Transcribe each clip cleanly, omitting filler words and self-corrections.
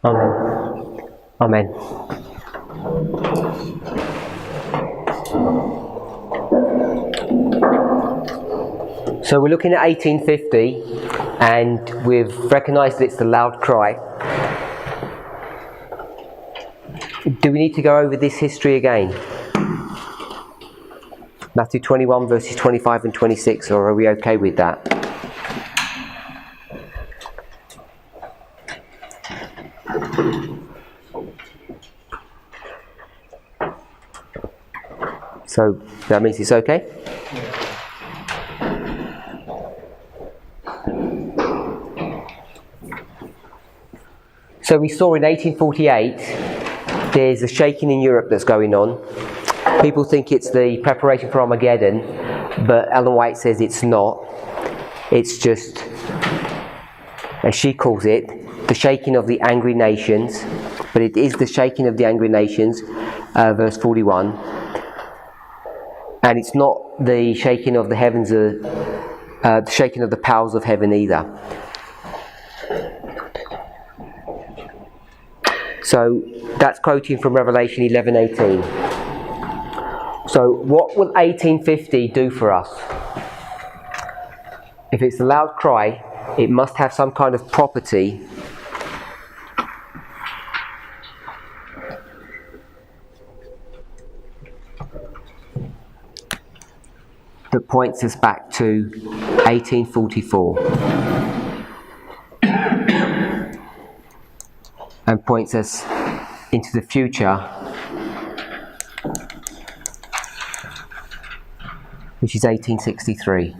Amen. Amen. So we're looking at 1850, and we've recognised that it's the loud cry. Do we need to go over this history again? Matthew 21 verses 25 and 26, or are we okay with that? So that means it's okay? So we saw in 1848 there's a shaking in Europe that's going on. People think it's the preparation for Armageddon, but Ellen White says it's not. It's just, as she calls it, the shaking of the angry nations. But it is the shaking of the angry nations, verse 41. And it's not the shaking of the heavens, the shaking of the powers of heaven either. So that's quoting from Revelation 11:18. So what will 1850 do for us? If it's a loud cry, it must have some kind of property that points us back to 1844 and points us into the future, which is 1863.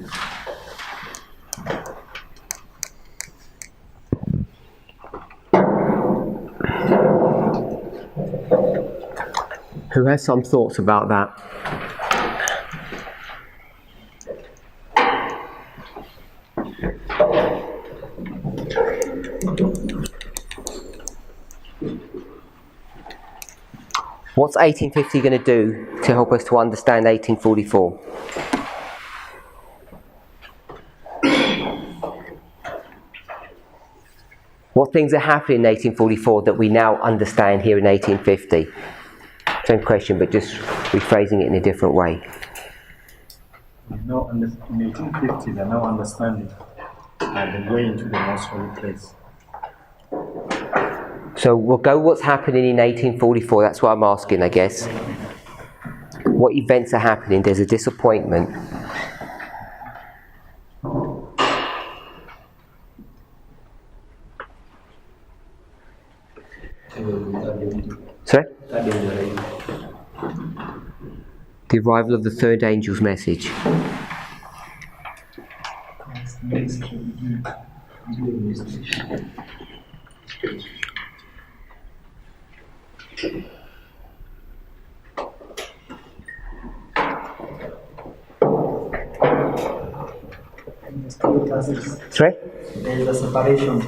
Who has some thoughts about that? What's 1850 going to do to help us to understand 1844? What things are happening in 1844 that we now understand here in 1850? Same question, but just rephrasing it in a different way. In 1850, they now understand and they're going to the most holy place. So we'll go what's happening in 1844, that's what I'm asking, I guess. What events are happening? There's a disappointment. Sorry? The arrival of the third angel's message. Sorry? There is a separation.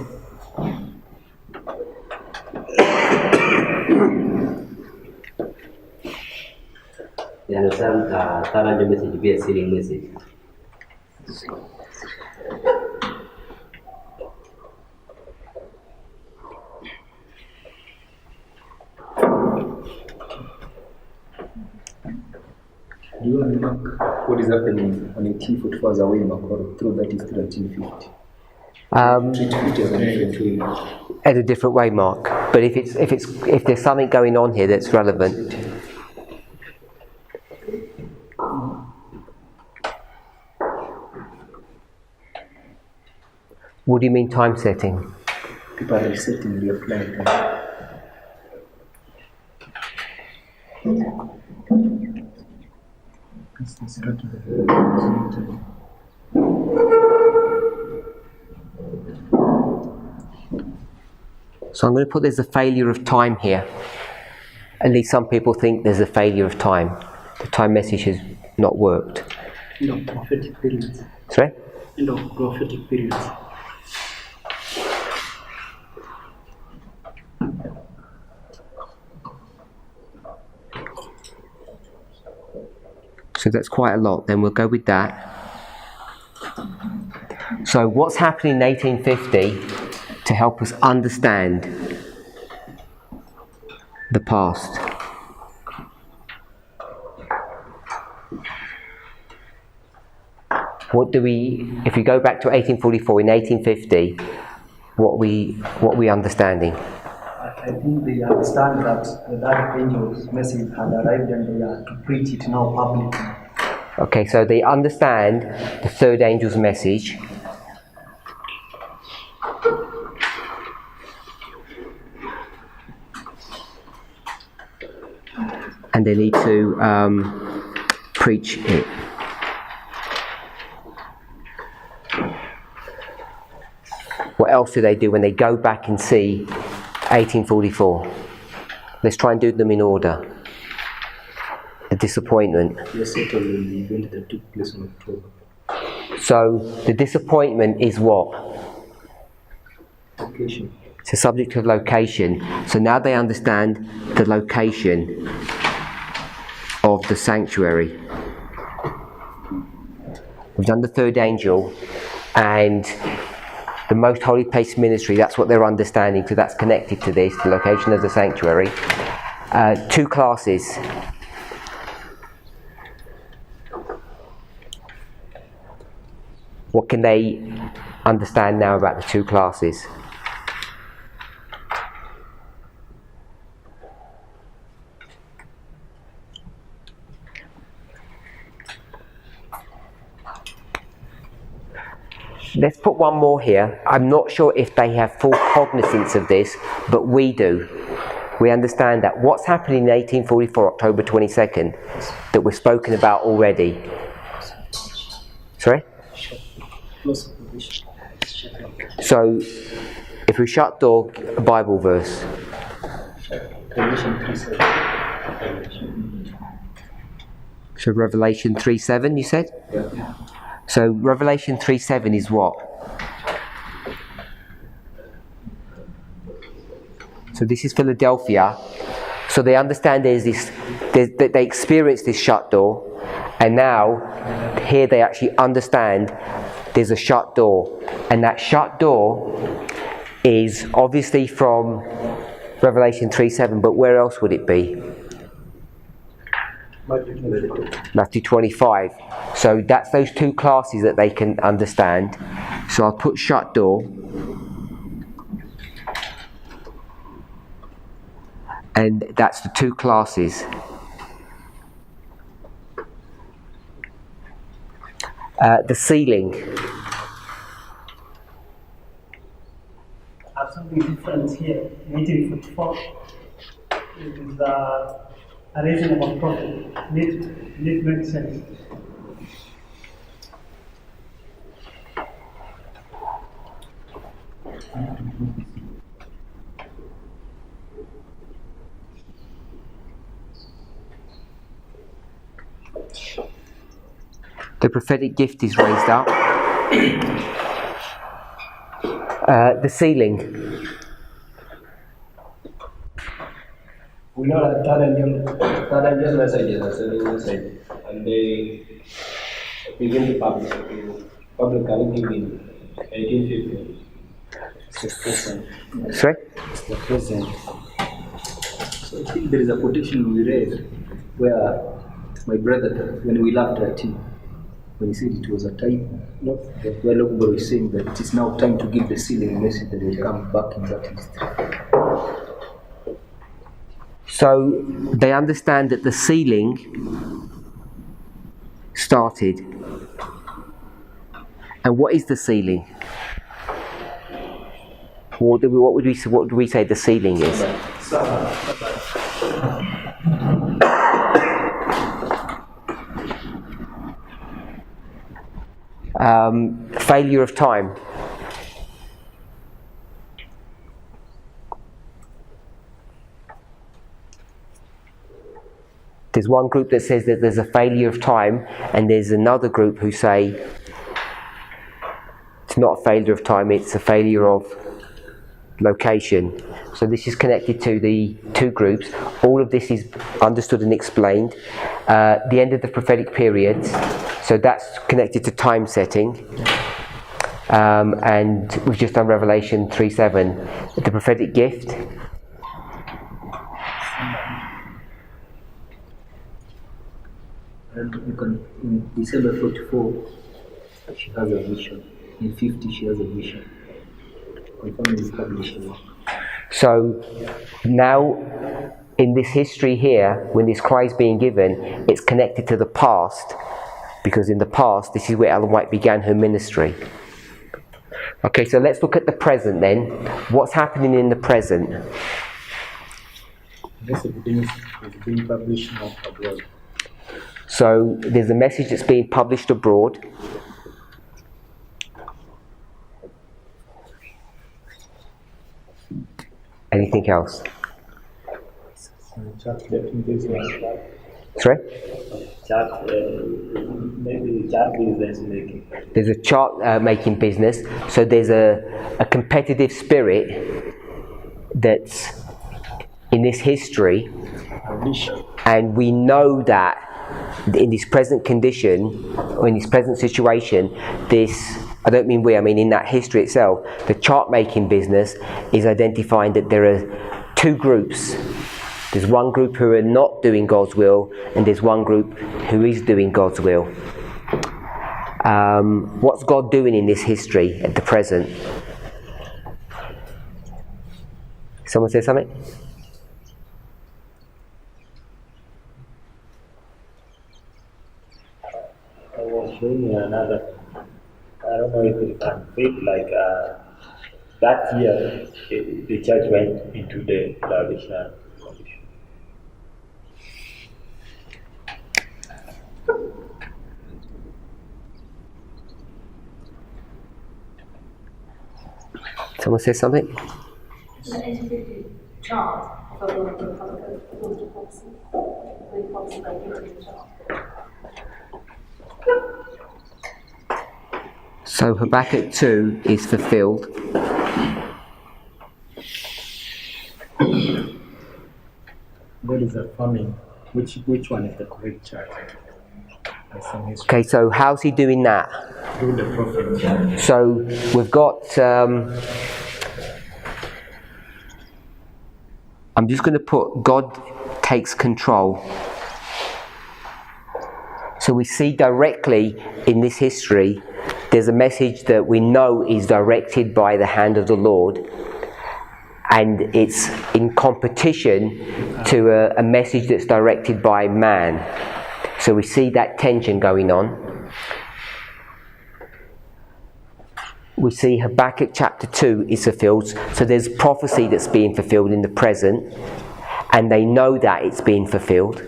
You understand? Third angel message be a sealing message. Do you remark what is happening on 1844 as a way Makoro through that is 1950? Treat 50 as a different way. In a different way, Mark. But if there's something going on here that's relevant. What do you mean time setting? People are resetting their plan. So I'm going to put there's a failure of time here. At least some people think there's a failure of time. The time message has not worked. Prophetic periods. Sorry? Prophetic periods. So that's quite a lot. Then we'll go with that. So what's happening in 1850 to help us understand the past. If we go back to 1844, in 1850, what we understanding? I think they understand that the dark angel's message had arrived and they are to preach it now publicly. Okay, so they understand the third angel's message. And they need to preach it. What else do they do when they go back and see 1844? Let's try and do them in order. The disappointment. They settled in the event that took place in October. So the disappointment is what? Location. It's a subject of location. So now they understand the location of the sanctuary. We've done the third angel and the most holy place ministry. That's what they're understanding, so that's connected to this, the location of the sanctuary. 2 classes. What can they understand now about the 2 classes? Let's put one more here. I'm not sure if they have full cognizance of this, but we do. We understand that what's happening in 1844, October 22nd, that we've spoken about already. Sorry? So, if we shut door, a Bible verse. So Revelation 3:7, you said? Yeah. So Revelation 3:7 is what? So this is Philadelphia. So they understand they experience this shut door, and now here they actually understand there's a shut door, and that shut door is obviously from Revelation 3:7, but where else would it be? Matthew 25. So that's those 2 classes that they can understand. So I'll put shut door. And that's the 2 classes. The ceiling. Something different here. 1844 is a reasonable prophet. It makes sense. The prophetic gift is raised up. The ceiling. We know that third angel message is a selling message, and they begin to publicly give in 1850. It's the present. Sorry? It's the present. So I think there is a quotation we read where my brother, when we laughed at him, when he said it was a type, where Lokubaro is saying that it is now time to give the sealing message that will come back in that history. So they understand that the sealing started. And what is the sealing? What do we say the sealing is? Failure of time. There's one group that says that there's a failure of time, and there's another group who say it's not a failure of time, it's a failure of location. So this is connected to the 2 groups. All of this is understood and explained. The end of the prophetic period, so that's connected to time setting. And we've just done Revelation 3:7. The prophetic gift. And you can, in December 44, she has a vision. In 50, she has a vision. Confirmed is publishing. So now, in this history here, when this cry is being given, it's connected to the past, because in the past, this is where Ellen White began her ministry. Okay, so let's look at the present then. What's happening in the present? This is being published now abroad. So there's a message that's being published abroad. Anything else? Chat getting this one. Sorry? Chart, maybe chart business making. There's a chart making business, so there's a competitive spirit that's in this history, and we know that in this present condition, or in this present situation, I don't mean we, I mean in that history itself, the chart making business is identifying that there are two groups. There's one group who are not doing God's will, and there's one group who is doing God's will. What's God doing in this history at the present? Someone say something? I was showing you another, I don't know if you can fit like that year the church went into the Laodicea condition. Someone say something? The 1850 chart for the policy. The policy by the chart. So Habakkuk 2 is fulfilled. God is affirming which one is the correct chart. Okay, so how's he doing that? Through the prophet. So we've got, I'm just going to put God takes control. So we see directly in this history, there's a message that we know is directed by the hand of the Lord, and it's in competition to a message that's directed by man. So we see that tension going on. We see Habakkuk chapter 2 is fulfilled, so there's prophecy that's being fulfilled in the present, and they know that it's being fulfilled.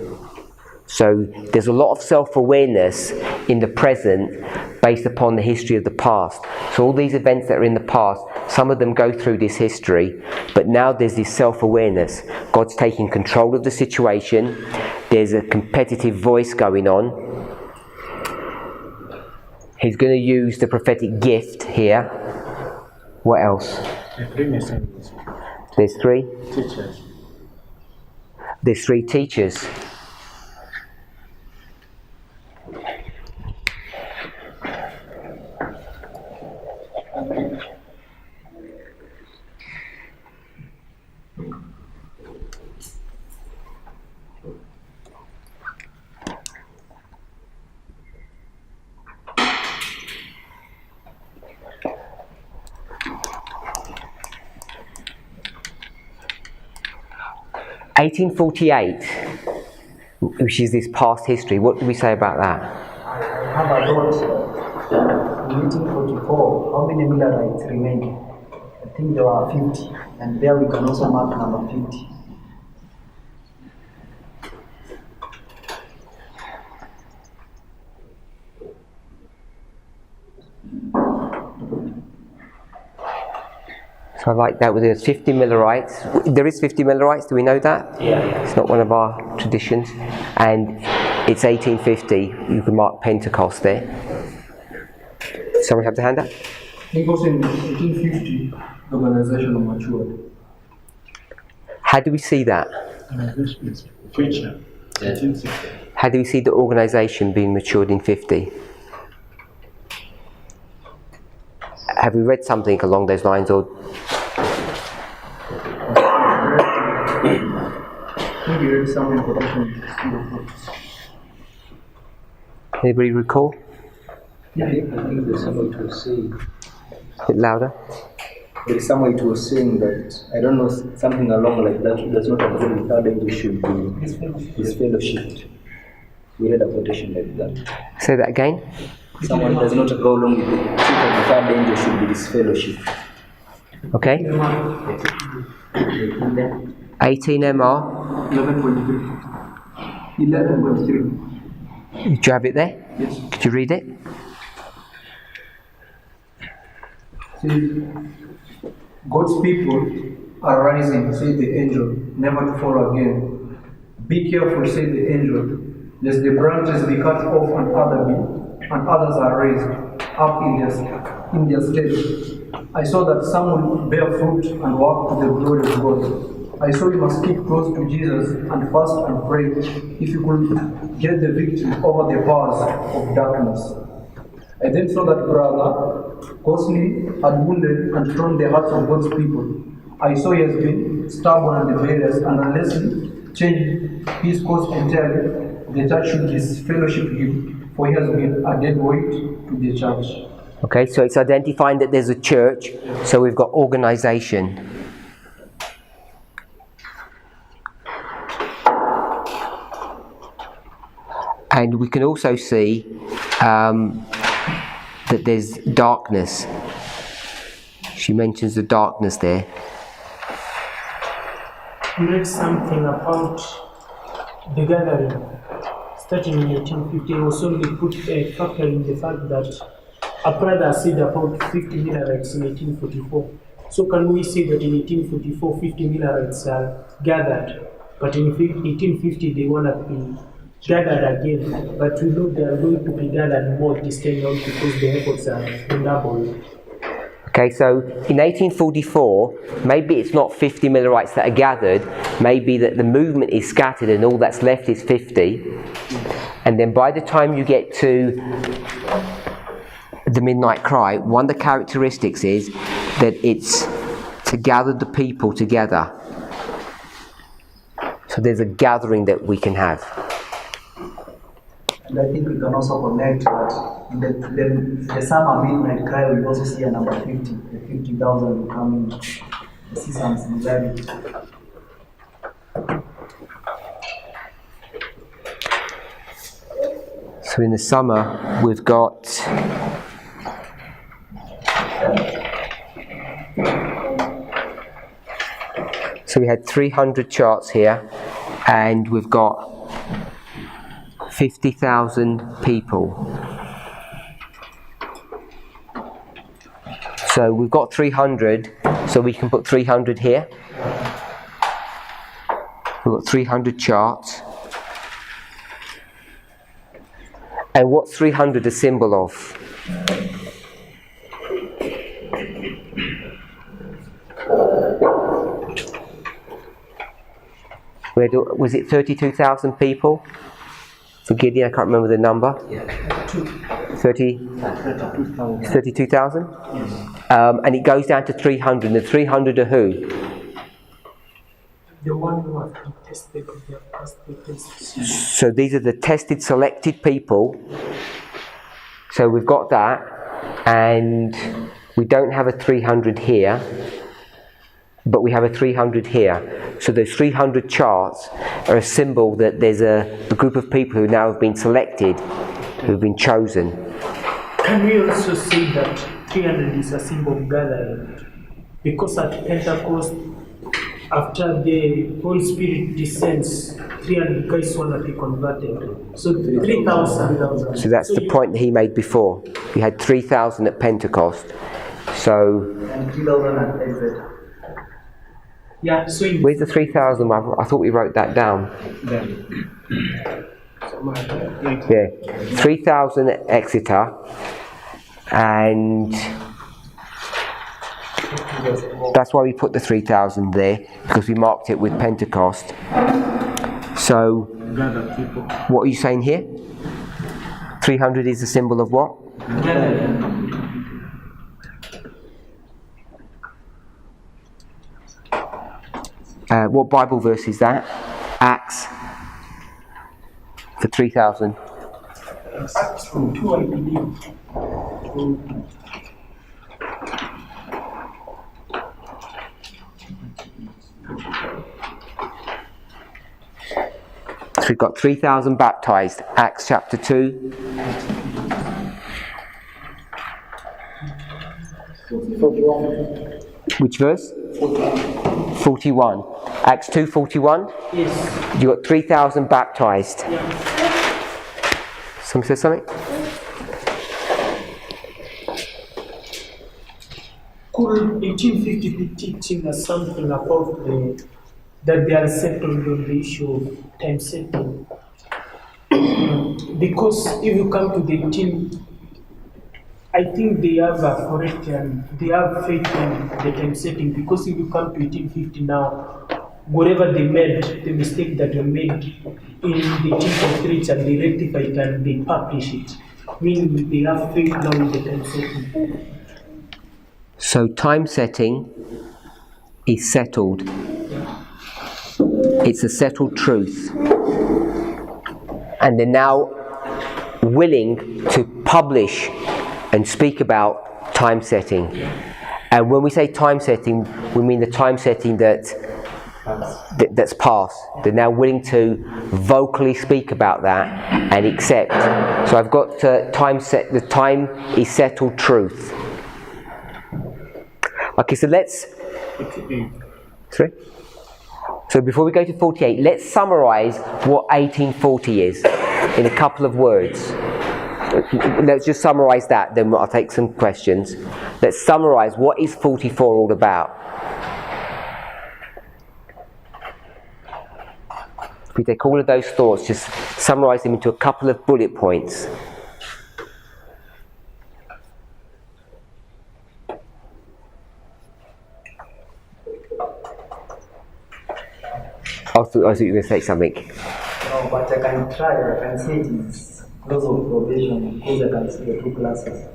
So there's a lot of self-awareness in the present based upon the history of the past. So all these events that are in the past, some of them go through this history, but now there's this self-awareness. God's taking control of the situation. There's a competitive voice going on. He's going to use the prophetic gift here. What else? The three messengers. There's three? Teachers. There's three teachers. (1848), which is this past history. What do we say about that? I have a thought. In 1844, how many Millerites remained? I think there were 50, and there we can also mark number 50. So I like that. There's 50 Millerites. There is 50 Millerites, do we know that? Yeah. It's not one of our traditions. And it's 1850. You can mark Pentecost there. Someone have the hand up? Because in 1850, the organization matured. How do we see that? Future. 1860. How do we see the organisation being matured in 50? Have we read something along those lines, or Maybe read some in quotation. Anybody recall? I think there's somewhere it was saying. A bit louder. There is somewhere it was saying that, I don't know, something along like that, does not agree with third angel should be disfellowshipped. We read a quotation like that. Say that again. Someone does not go along with the truth of the third angel should be disfellowshipped. Okay. 18 MR. 11.3. 11.3. Do you have it there? Yes. Could you read it? Says, God's people are rising, said the angel, never to fall again. Be careful, said the angel, lest the branches be cut off and others are raised up in their stead. I saw that some will bear fruit and walk to the glory of God. I saw you must keep close to Jesus and fast and pray if you could get the victory over the powers of darkness. I then saw that brother closely had wounded and thrown the hearts of God's people. I saw he has been stubborn and rebellious, and unless he changed his course entirely, the church should disfellowship him, for he has been a dead weight to the church. Okay, so it's identifying that there's a church, so we've got organization. And we can also see that there's darkness. She mentions the darkness there. You read something about the gathering starting in 1850. Also, we put a factor in the fact that a brother said about 50 Millerites in 1844. So can we say that in 1844, 50 Millerites are gathered, but in 1850 they want to be gathered again, but we know they are going to be gathered more this time around because the efforts are doubled. Okay, so in 1844, maybe it's not 50 Millerites that are gathered, maybe that the movement is scattered and all that's left is 50. And then by the time you get to the midnight cry, one of the characteristics is that it's to gather the people together. So there's a gathering that we can have. And I think we can also connect that in the summer midnight cry, we also see a number 50, the 50,000 will come in. We see some similarity. So in the summer, we've got so we had 300 charts here, and we've got 50,000 people. So we've got 300, so we can put 300 here. We've got 300 charts. And what's 300 a symbol of? Was it 32,000 people? For Gideon, I can't remember the number. 32,000? And it goes down to 300. And the 300 are who? The one who have been tested, they have passed the test. So these are the tested, selected people. So we've got that. And we don't have a 300 here, but we have a 300 here. So those 300 charts are a symbol that there's a group of people who now have been selected, who've been chosen. Can we also say that 300 is a symbol of gathering? Because at Pentecost, after the Holy Spirit descends, 300 guys want to be converted. So 3,000. So that's the point that he made before. We had 3,000 at Pentecost. So And 3,000 at exit. Yeah, so where's the 3,000? I thought we wrote that down. Yeah, 3,000 at Exeter, and that's why we put the 3,000 there, because we marked it with Pentecost. So, what are you saying here? 300 is a symbol of what? What Bible verse is that? Acts. For 3,000. Acts 2, I believe. So we've got 3,000 baptized, Acts chapter 2. 41. Which verse? 41. Acts 2:41. Yes. You got 3,000 baptized. Someone said something? Could 1850 be teaching us something about that they are settled on the issue of time setting? Because if you come to the 18, I think they have a correct and they have faith in the time setting, because if you come to 1850 now, whatever they made, the mistake that they made in the 1843, and they rectify it and they publish it, meaning they have faith now in the time setting. So time setting is settled. It's a settled truth. And they're now willing to publish and speak about time setting. And when we say time setting, we mean the time setting that's past. They're now willing to vocally speak about that and accept. So I've got the time is settled truth. Okay, so let's... Sorry? So before we go to 48, let's summarize what 1840 is in a couple of words. Let's just summarize that, then I'll take some questions. Let's summarize what is 44 all about. If we take all of those thoughts, just summarize them into a couple of bullet points. I thought you were going to say something. No, but I can try. I can say it is close of probation because I can see the two classes.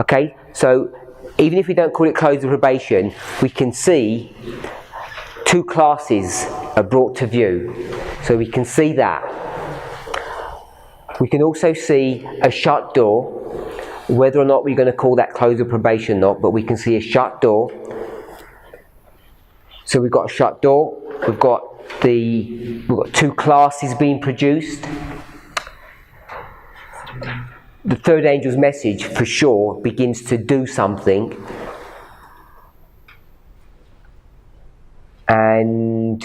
Okay, so even if we don't call it close of probation, we can see two classes are brought to view. So we can see that. We can also see a shut door, whether or not we're going to call that close of probation or not, but we can see a shut door. So we've got a shut door, we've got two classes being produced. The third angel's message, for sure, begins to do something. And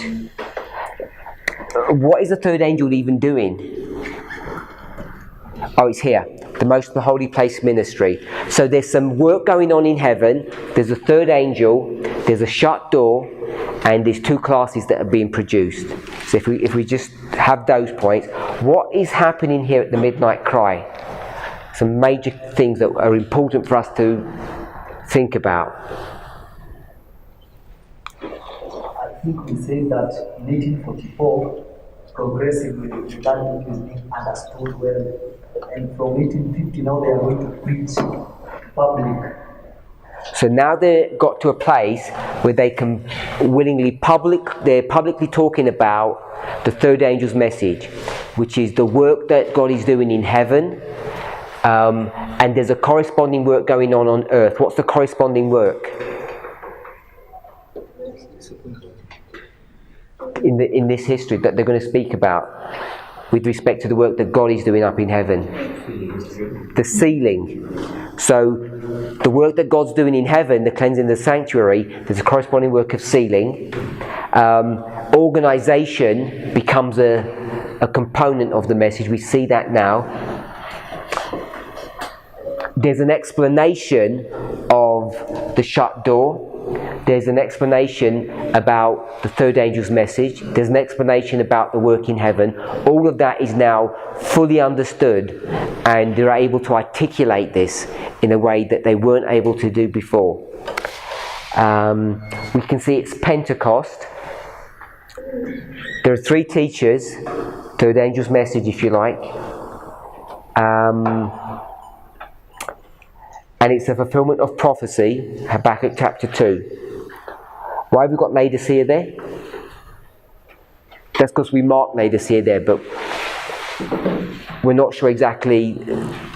what is the third angel even doing? Oh, it's here. The most holy place ministry. So there's some work going on in heaven. There's a third angel. There's a shut door. And there's two classes that are being produced. So if we just have those points, what is happening here at the midnight cry? Some major things that are important for us to think about. I think we say that in 1844, progressively that is being understood well. And from 1850 now they are going to preach public. So now they've got to a place where they can they're publicly talking about the third angel's message, which is the work that God is doing in heaven, and there's a corresponding work going on earth. What's the corresponding work? In this history that they're going to speak about with respect to the work that God is doing up in heaven. The sealing. So the work that God's doing in heaven, the cleansing of the sanctuary, there's a corresponding work of sealing. Organisation becomes a component of the message. We see that now. There's an explanation of the shut door. There's an explanation about the third angel's message. There's an explanation about the work in heaven. All of that is now fully understood, and they're able to articulate this in a way that they weren't able to do before. We can see it's Pentecost. There are three teachers, third angel's message if you like. And it's a fulfillment of prophecy, Habakkuk chapter 2. Why have we got Laodicea there? That's because we mark Laodicea there, but we're not sure exactly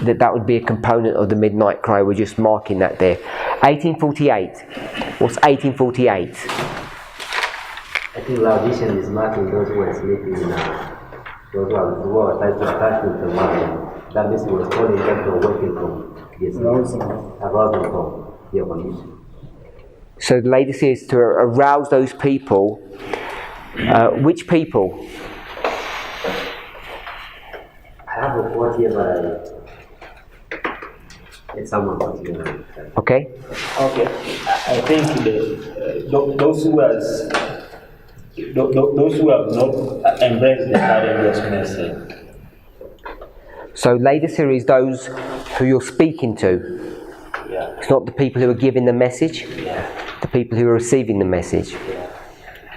that would be a component of the midnight cry. We're just marking that there. 1848. What's 1848? I think Laodicean is marking those who were sleeping in those who are trying to touch with the water. That means he was calling them to awaken from arousing from their condition. So the Laodicea is to arouse those people. Which people? I have a quote here, but it's someone particular. Okay. Okay, I think those who have not embraced the Caribbean message. So Laodicea is those who you're speaking to. Yeah. It's not the people who are giving the message. Yeah. The people who are receiving the message. Yeah.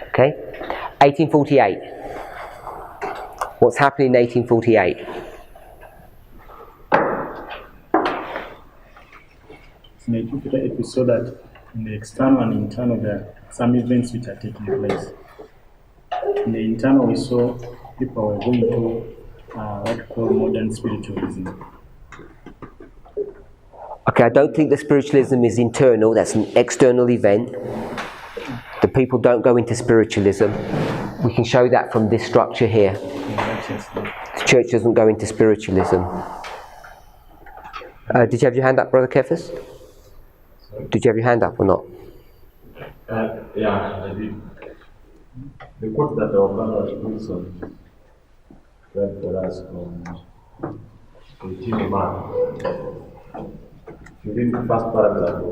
Okay. 1848. What's happening in 1848? If we saw that in the external and internal there are some events which are taking place. In the internal we saw people were going to what we call modern spiritualism. Okay, I don't think the spiritualism is internal, that's an external event. The people don't go into spiritualism. We can show that from this structure here. The church doesn't go into spiritualism. Did you have your hand up, Brother Kephas? Did you have your hand up or not? Yeah, I did. The quote that our brother Wilson read for us from 18 Mark, within the first paragraph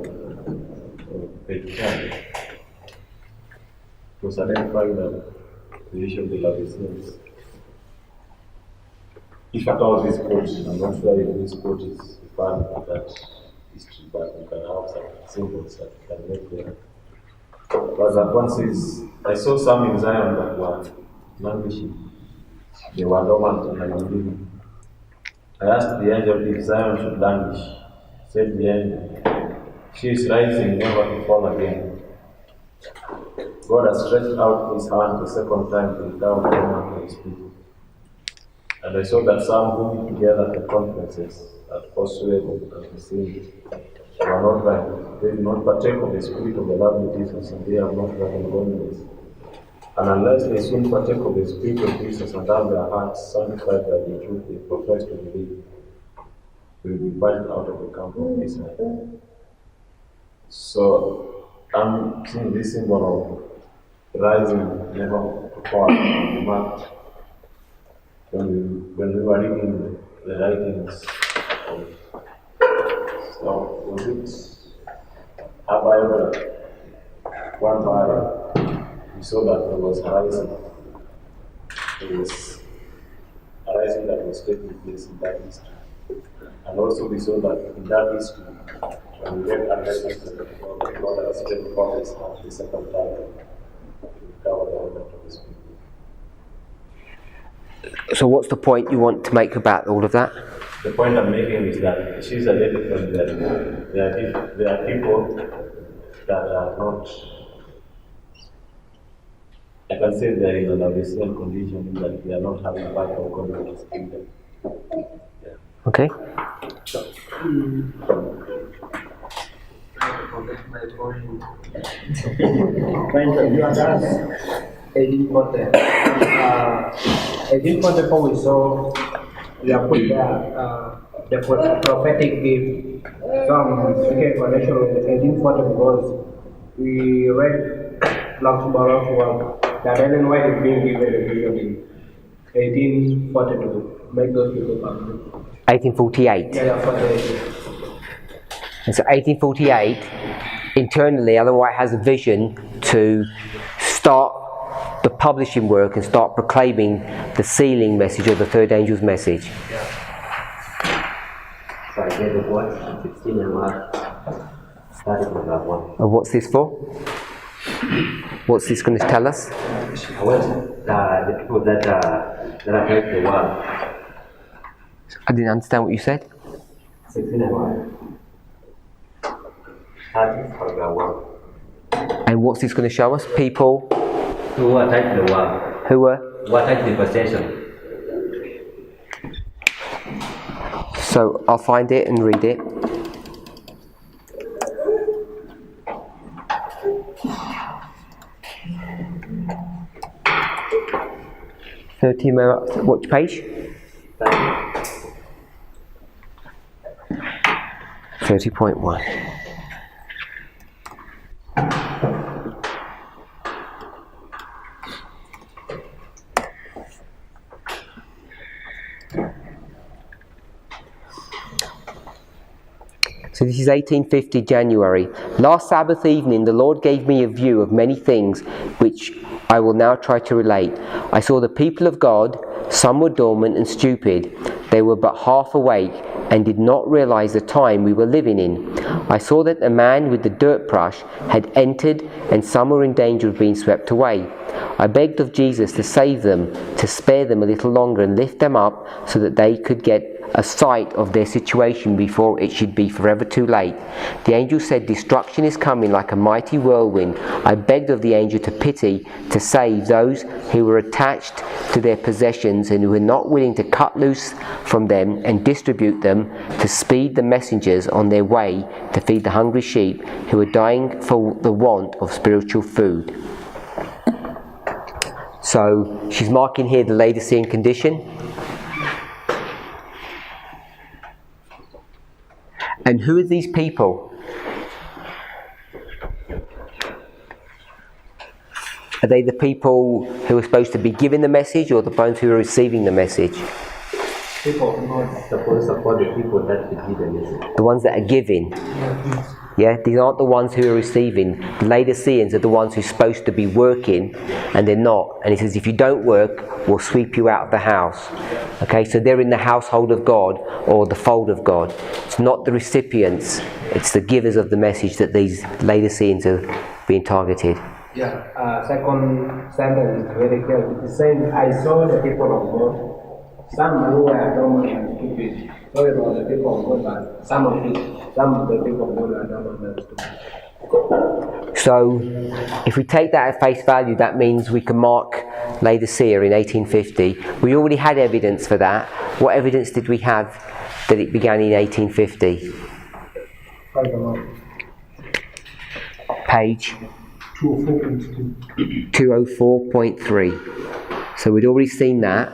of page 10, was identifying that the issue of the Laodiceans. If at all this quote, I'm not sure if this quote is referring to that history, but you can have some symbols that you can make there. But that one says, I saw some in Zion that were languishing. They were dormant and unliving. I asked the angel if Zion should languish. Said the angel, she is rising, never to fall again. God has stretched out his hand the second time to endow Canaan for his people. And I saw that some who meet together at conferences, at Oswego and the same, were not right. They did not partake of the spirit of the lovely Jesus, and they have not reckoned godliness. And unless they soon partake of the spirit of Jesus and have their hearts sanctified by the truth they profess to believe, they will be wiped out of the camp of Israel. So I'm seeing this symbol of rising, never to fall, marked when we were reading the writings of was it a Bible, one Bible, we saw that there was a rising. There was a rising that was taking place in that history. And also we saw that in that history, when we read Adventist that God has stretched forth his hand the second time to recover the remnant of his people. So what's the point you want to make about all of that? The point I'm making is that she's identifying that there are people that are not, I can say there is a Laodicean condition in that they are not having part of godliness in them. Yeah. Okay. My point. 1844 we saw we are put there the prophetic gift some connection with 1840 because we read Luxembourg's work that Ellen White is being given a vision in 1840 to make those people come. 1848. Yeah, 48. And so 1848, internally, Ellen White has a vision to start the publishing work and start proclaiming the sealing message or the third angel's message. So I get the quote, 16 and Mark, starting from that one. And what's this for? What's this going to tell us? Well, the people that affect the world. I didn't understand what you said. 16 and Mark. Starting from that one. And what's this going to show us? People Who attacked the world? who were Who attacked the possession? So I'll find it and read it. What page? 30.1. So this is 1850 January. Last Sabbath evening the Lord gave me a view of many things which I will now try to relate. I saw the people of God. Some were dormant and stupid. They were but half awake and did not realize the time we were living in. I saw that a man with the dirt brush had entered, and some were in danger of being swept away. I begged of Jesus to save them, to spare them a little longer and lift them up so that they could get a sight of their situation before it should be forever too late. The angel said, "Destruction is coming like a mighty whirlwind." I begged of the angel to pity, to save those who were attached to their possessions and who were not willing to cut loose from them and distribute them, to speed the messengers on their way to feed the hungry sheep who were dying for the want of spiritual food. So she's marking here the Laodicean condition. And who are these people? Are they the people who are supposed to be giving the message, or the ones who are receiving the message? People not supposed to support the people that give the message. The ones that are giving. Yeah, these aren't the ones who are receiving. The Laodiceans are the ones who are supposed to be working, and they're not. And he says, if you don't work, we'll sweep you out of the house. Okay, so they're in the household of God, or the fold of God. It's not the recipients, it's the givers of the message that these Laodiceans are being targeted. Yeah, second sentence is very clear. It is saying, I saw the people of God. Some who were dormant and stupid. So it was the people of God, but some of the people of God are dormant and stupid. So, if we take that at face value, that means we can mark Laodicea in 1850. We already had evidence for that. What evidence did we have that it began in 1850? Page 204.3. So we'd already seen that.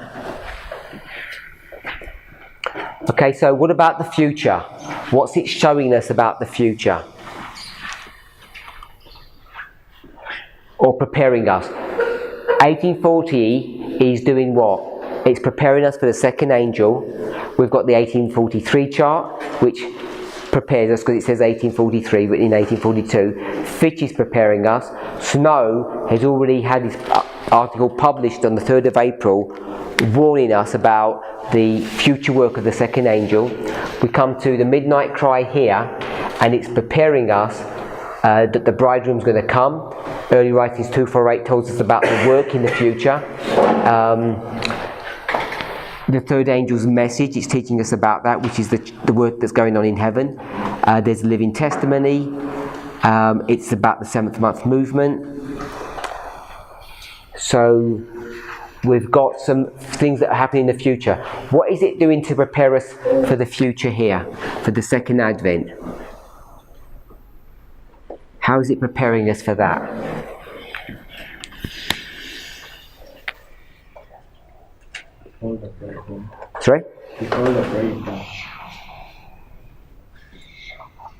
Okay, so what about the future? What's it showing us about the future? Or preparing us? 1840 is doing what? It's preparing us for the second angel. We've got the 1843 chart, which prepares us because it says 1843, but in 1842. Fitch is preparing us. Snow has already had his article published on the 3rd of April, warning us about the future work of the second angel. We come to the midnight cry here, and it's preparing us that the bridegroom's going to come. Early Writings 248 tells us about the work in the future. The third angel's message is teaching us about that, which is the work that's going on in heaven. There's a living testimony. It's about the 7th month movement. So we've got some things that are happening in the future. What is it doing to prepare us for the future here, for the second advent? How is it preparing us for that? Sorry?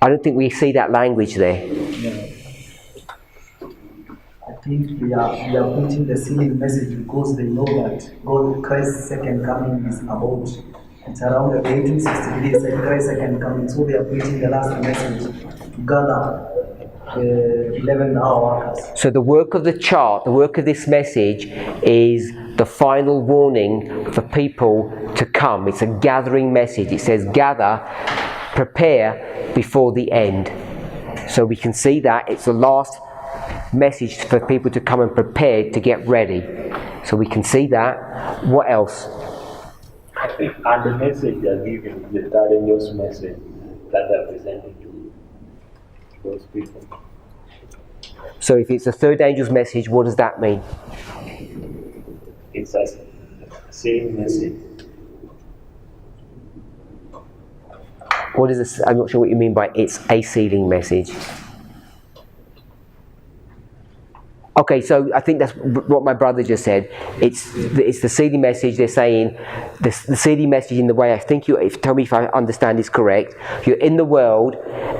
I don't think we see that language there. I think we are preaching the sealing message because they know that God, Christ's second coming is about. It's around the 1863, said Christ's second coming, so they are preaching the last message to gather the 11-hour workers. So the work of the chart, the work of this message is the final warning for people to come. It's a gathering message. It says gather, prepare before the end. So we can see that it's the last message for people to come and prepare to get ready. So we can see that. What else? And the message they are giving, the third angel's message that they are presenting to those people. So if it's the third angel's message, what does that mean? It's a same message. What is this? I'm not sure what you mean by it's a sealing message. Okay, so I think that's what my brother just said. It's the sealing message. They're saying the sealing message in the way I think tell me if I understand this correct. You're in the world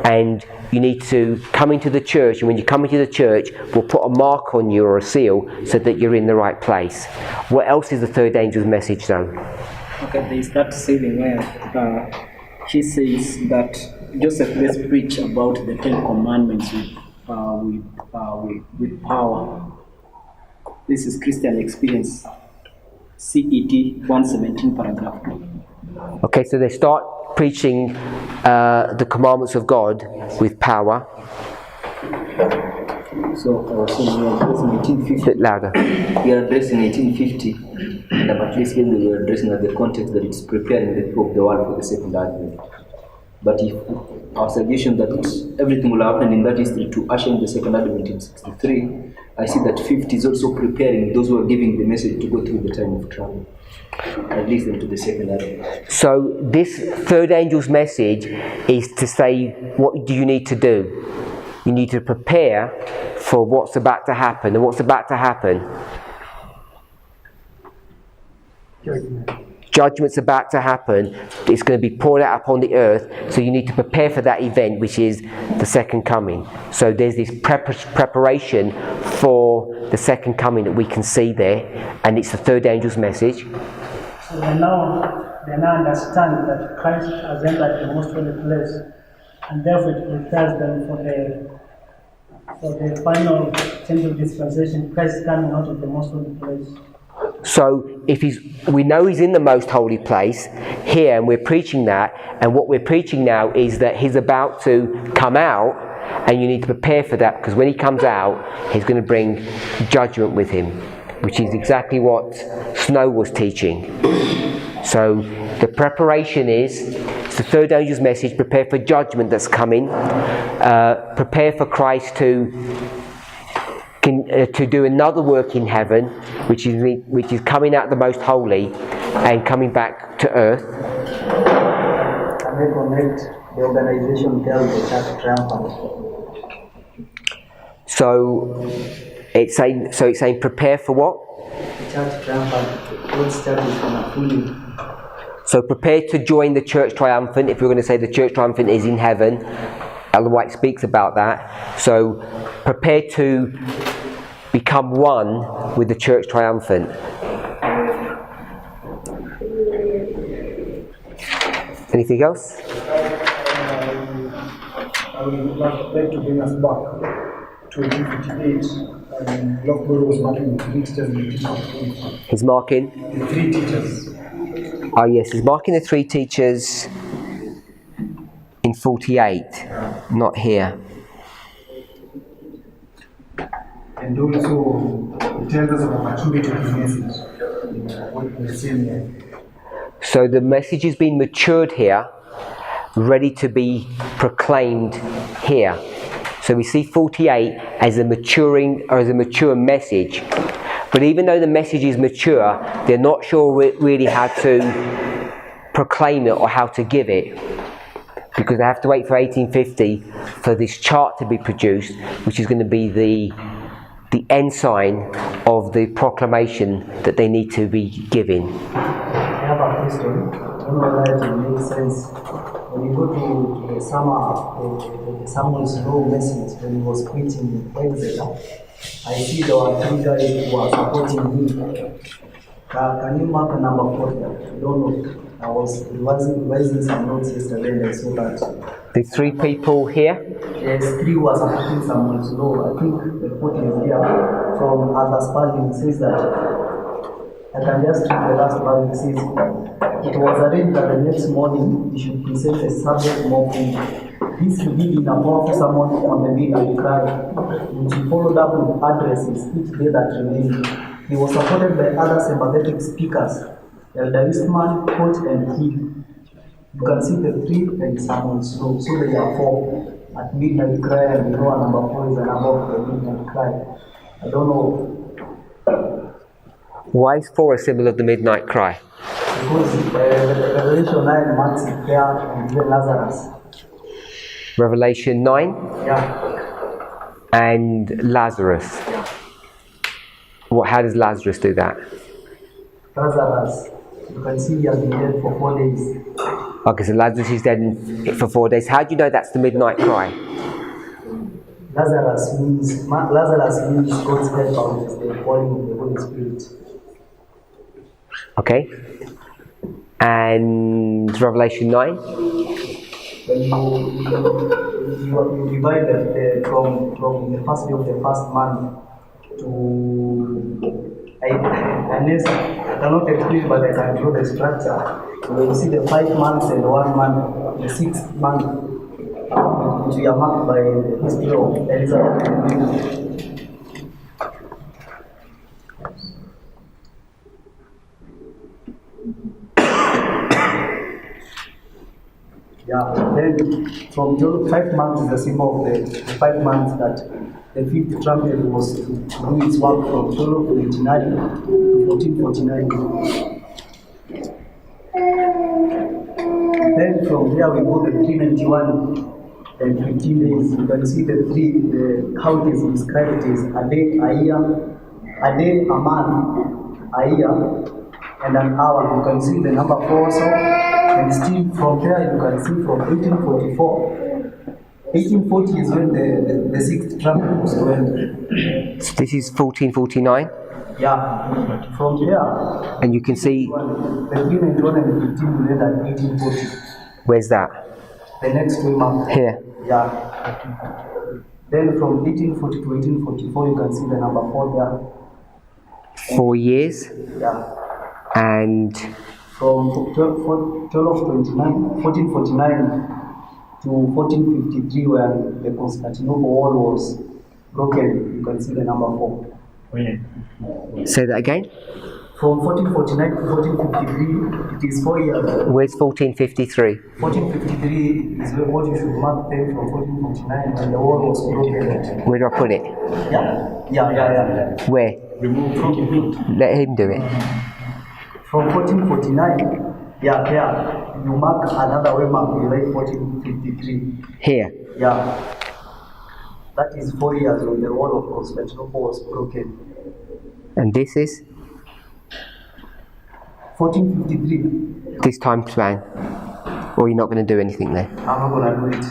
and you need to come into the church, and when you come into the church, we'll put a mark on you or a seal so that you're in the right place. What else is the third angel's message though? Okay, there is that saying where she says that Joseph let's preach about the 10 commandments with power. This is Christian Experience, CET 117 paragraph 2. Okay, so they start preaching the commandments of God with power. So we are addressing 1850. Bit louder. We are addressing 1850, and at least here we are addressing at the context that it's preparing the people of the world for the second advent. But if our suggestion that everything will happen in that history to usher in the second advent in 63, I see that 50 is also preparing those who are giving the message to go through the time of trouble, at least into the second advent. So this third angel's message is to say, what do you need to do? You need to prepare for what's about to happen. And what's about to happen? Judgment's about to happen. It's going to be poured out upon the earth. So you need to prepare for that event, which is the second coming. So there's this preparation for the second coming that we can see there. And it's the third angel's message. So they now understand that Christ has entered the most holy place, and therefore it prepares them for the final temple dispensation, Christ coming out of the most holy place. So we know he's in the most holy place here, and we're preaching that, and what we're preaching now is that he's about to come out, and you need to prepare for that, because when he comes out, he's going to bring judgment with him, which is exactly what Snow was teaching. So the preparation is the third angel's message: prepare for judgment that's coming, prepare for Christ to do another work in heaven, which is coming out the most holy and coming back to earth. And they connect the organization tells the church triumphant. So it's saying prepare for what? The church triumphant. God's church is gonna fully. So prepare to join the church triumphant. If we're going to say the church triumphant is in heaven, Ellen White speaks about that. So prepare to become one with the church triumphant. Anything else? I would like to bring us back to 1858, and Lockwood was marking the 3 teachers in 1858. He's marking? The 3 teachers. Oh yes, he's marking the 3 teachers in 48, not here. And also, it tells us about maturity of the message. What we're saying here. So the message has been matured here, ready to be proclaimed here. So we see 48 as a mature message. But even though the message is mature, they're not sure really how to proclaim it or how to give it, because they have to wait for 1850 for this chart to be produced, which is going to be the ensign of the proclamation that they need to be giving. I have a question. I don't know whether it makes sense. When you go to the Samuel's Law message, when he was preaching in Exeter, I see there were 3 guys who were supporting him. Can you mark a number 40? I don't know. I was revising some notes yesterday and I saw that. The 3 people here? Yes, 3 were supporting Samuel's Law. I think the quote is here from Arthur Spalding. It says that, I can just read the last part. It says, it was arranged that the next morning he should present a subject more full. This he did in a powerful sermon on the midnight cry, which he followed up with addresses each day that remained. He was supported by other sympathetic speakers, Elder Eastman, Holt, and Hill. You can see the 3 and Samuel's Law. So there are 4 at midnight cry, and we know a number 4 is an above the midnight cry. I don't know. Why is 4 a symbol of the midnight cry? Because Revelation 9 marks the prayer and even Lazarus. Revelation 9 Yeah. and Lazarus. How does Lazarus do that? Lazarus, you can see he has been dead for 4 days. Okay, so Lazarus is dead for 4 days. How do you know that's the midnight cry? Lazarus means God's helper, which is the calling of the Holy Spirit. Okay. And Revelation 9? When you divide from the first day of the first month to unless I cannot explain, but I can draw the structure. So when you see the 5 months and 1 month, the 6th month, which we are marked by the history of Elizabeth and Mary. Yeah, then from 5 months is the symbol of the 5 months that the 5th trumpet was to do its work from 1229 to 1449. Then from there we go the 391 and 15 days. You can see how it is described is a day, a year, a day, a month, a year, and an hour. You can see the number 4 also. And still from there you can see from 1844. 1840 is when the 6th trumpet was going. So this is 1449? Yeah, from there. And you can see... The 391 and 15 will end at 1840. Where's that? The next way mark. Here? Yeah. Then from 1840 to 1844 you can see the number 4 there. 4 years? Yeah. And... From 1449 to 1453, where the Constantinople wall was broken, you can see the number 4. Say that again? From 1449 to 1453, it is 4 years. Where's 1453? 1453 is what you should mark then from 1449 when the wall was broken. Where do I put it? Yeah. Where? Let him do it. From 1449, here, you mark another way mark, you write 1453. Here? Yeah. That is 4 years when the wall of Constantinople was broken. And this is? 1453. This time span? Or you're not going to do anything there? I'm not going to do it.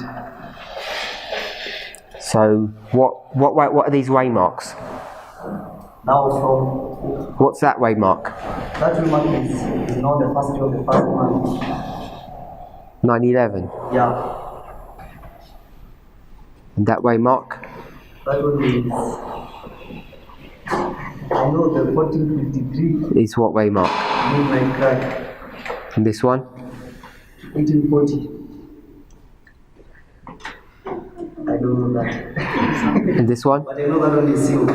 So, what are these waymarks? Now from... What's that waymark? That waymark is now the first day of the first month. 9/11? Yeah. And that waymark? That one is... I know the 1453 is what waymark? Midnight Cry. And this one? 1840. I don't know that. And this one? But I know that one is sealed.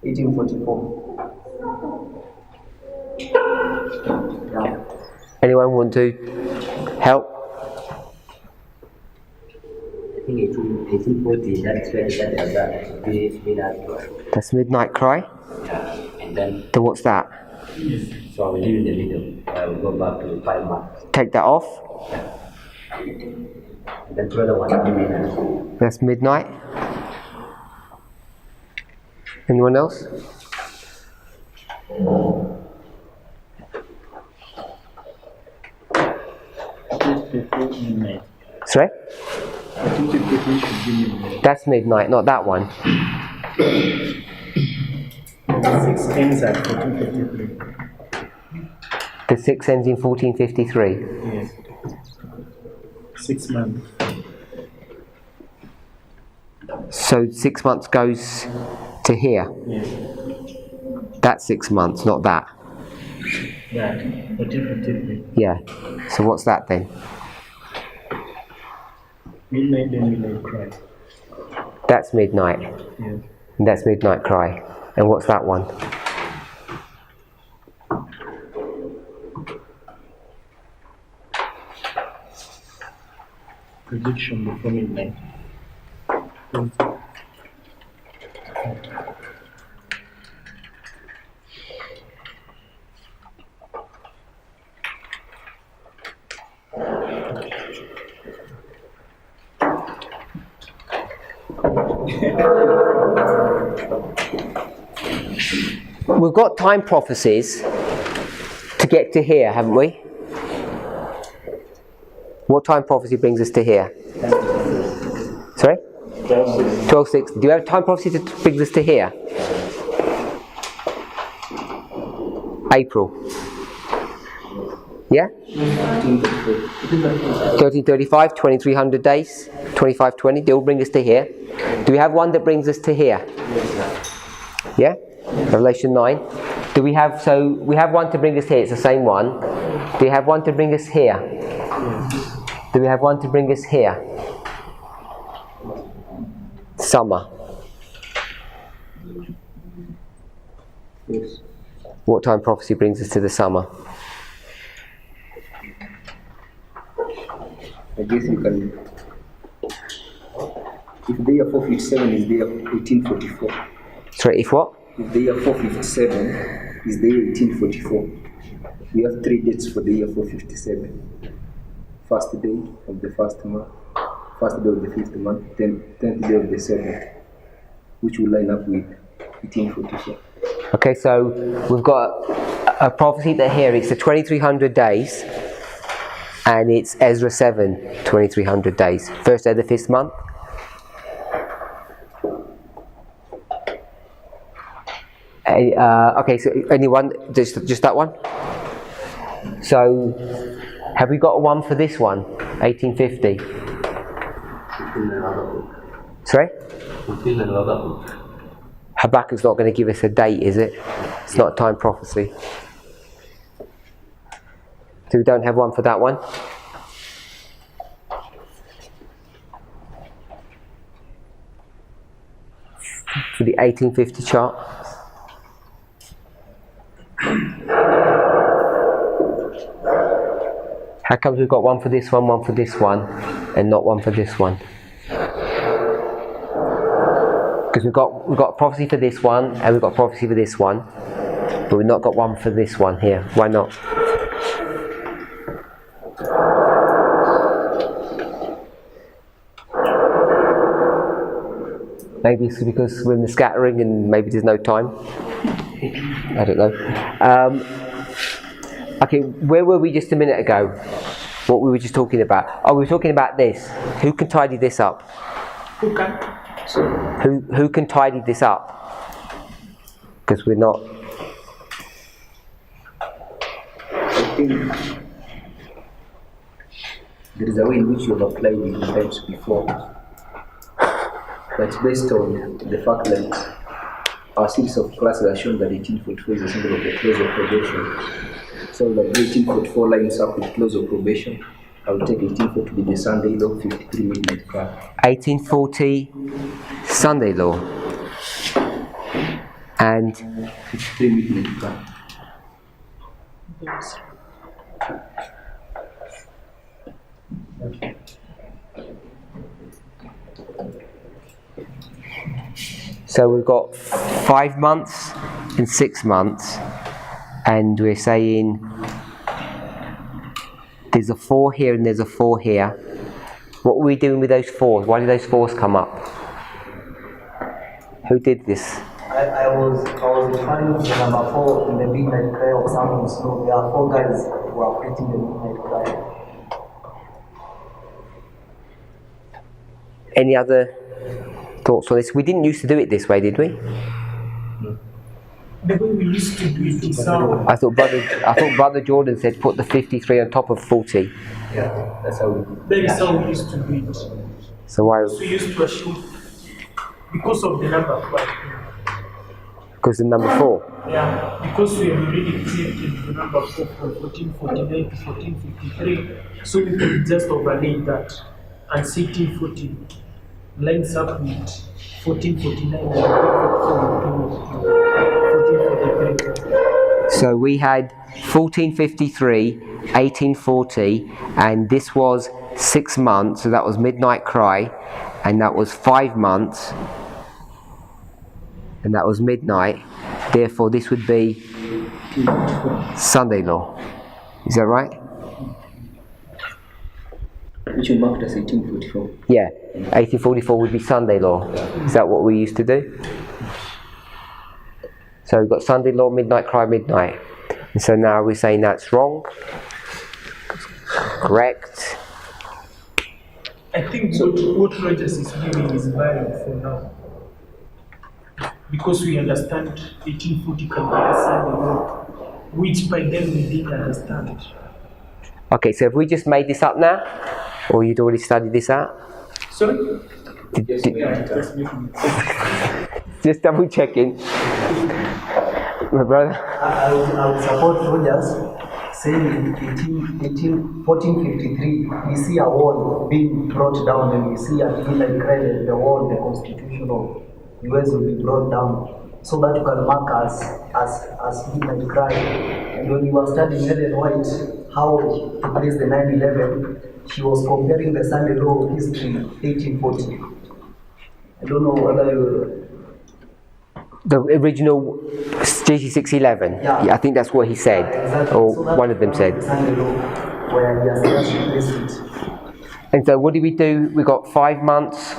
1844. Yeah. Anyone want to help? I think 1840, that's where that midnight cry. That's midnight cry? Yeah. And then what's that? So I will leave in the middle. I will go back to the 5 months. Take that off? And then throw the one at midnight. That's midnight. Anyone else? Midnight. Sorry? I think it should be midnight. That's midnight, not that one. 6 ends at 1453. The 6 ends in 1453. Yes. 6 months. So 6 months goes to here. Yes. That's 6 months, not that. That 1453. Yeah. So what's that then? Midnight, then midnight cry. That's midnight. Yes. And that's midnight cry. And what's that one? Prediction before midnight. We've got time prophecies to get to here, haven't we? What time prophecy brings us to here? Sorry? 12:6. Do you have time prophecy that brings us to here? April. Yeah? 1335, 2300 days, 2520, they all bring us to here. Do we have one that brings us to here? Yeah? Revelation 9. Do we have, so we have one to bring us here, it's the same one. Do we have one to bring us here? Do we have one to bring us here? Summer. Yes. What time prophecy brings us to the summer? I guess you can. If the year 457 is the year 1844. Sorry, if what? If the year 457 is the year 1844. We have 3 dates for the year 457. First day of the first month, first day of the 5th month, 10th day of the 7th, which will line up with 1844. Okay, so we've got a prophecy that here it's the 2300 days, and it's Ezra 7, 2300 days. First day of the 5th month. Okay, so anyone, just that one? So, have we got one for this one? 1850? Sorry? Habakkuk's not going to give us a date, is it? It's not a time prophecy. So we don't have one for that one? For the 1850 chart? How comes we've got one for this one for this one, and not one for this one? Because we've got prophecy for this one, and we've got prophecy for this one, but we've not got one for this one here. Why not? Maybe it's because we're in the scattering and maybe there's no time. I don't know. Okay, where were we just a minute ago? What we were just talking about? Oh, we were talking about this. Who can tidy this up? Who can? Who can tidy this up? Because we're not. I think there is a way in which you have applied it in times before. But based on the fact that our series of classes have shown that 1844 is a symbol of the close of probation. So that 1844 lines up with close of probation. I will take 1840 to be the Sunday law, 53 midnight cry. 1840 Sunday law. And 53 midnight cry. so we've got 5 months and 6 months, and we're saying there's a 4 here and there's a 4 here. What were we doing with those 4s? Why did those 4s come up? Who did this? I was referring to the number 4 in the midnight cry of Samuel Snow. There are 4 guys who are preaching the midnight cry. Any other thoughts on this? We didn't used to do it this way, did we? The way we used to do it is how. I thought Brother Jordan said put the 53 on top of 40. Yeah, that's how we do it. That is how we used to do it. So why? So we used to assume because of the number 5. Because the number 4. Yeah, because we have already created the number 4 from 1449 to 1453, so we can just overlay that and say 1840 lines up with 1449 and 1443. So we had 1453, 1840, and this was 6 months, so that was Midnight Cry, and that was 5 months, and that was midnight. Therefore, this would be Sunday law. Is that right? which will mark as 1844. Yeah, 1844 would be Sunday law. Is that what we used to do? So we've got Sunday law, midnight cry, midnight. And so now we're saying that's wrong. Correct. I think what Rogers is giving is valid for now. Because we understand 1840 can be a Sunday law, which by then we didn't understand. Okay, so have we just made this up now? Or you'd already studied this out? Sorry? Just double checking. My brother? I would support Rogers saying in 1453, we see a wall being brought down, and we see a midnight cry, the wall, the constitution of US will be brought down, so that you can mark as midnight cry. And when you were studying Ellen White, how to place the 9/11, she was comparing the Sunday law history 1840. I don't know whether you. The original GC 611. Yeah. I think that's what he said, Exactly. or So that one of them said. the Sunday law, where he has just replaced it. And so what did we do? We got 5 months,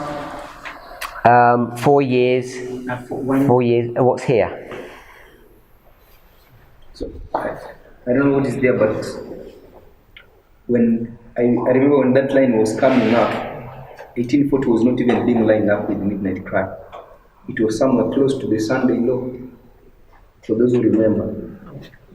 4 years, 4 years, and what's here? So I don't know what is there, but when I remember when that line was coming up, 1840 was not even being lined up with midnight cry. It was somewhere close to the Sunday law. For those who remember,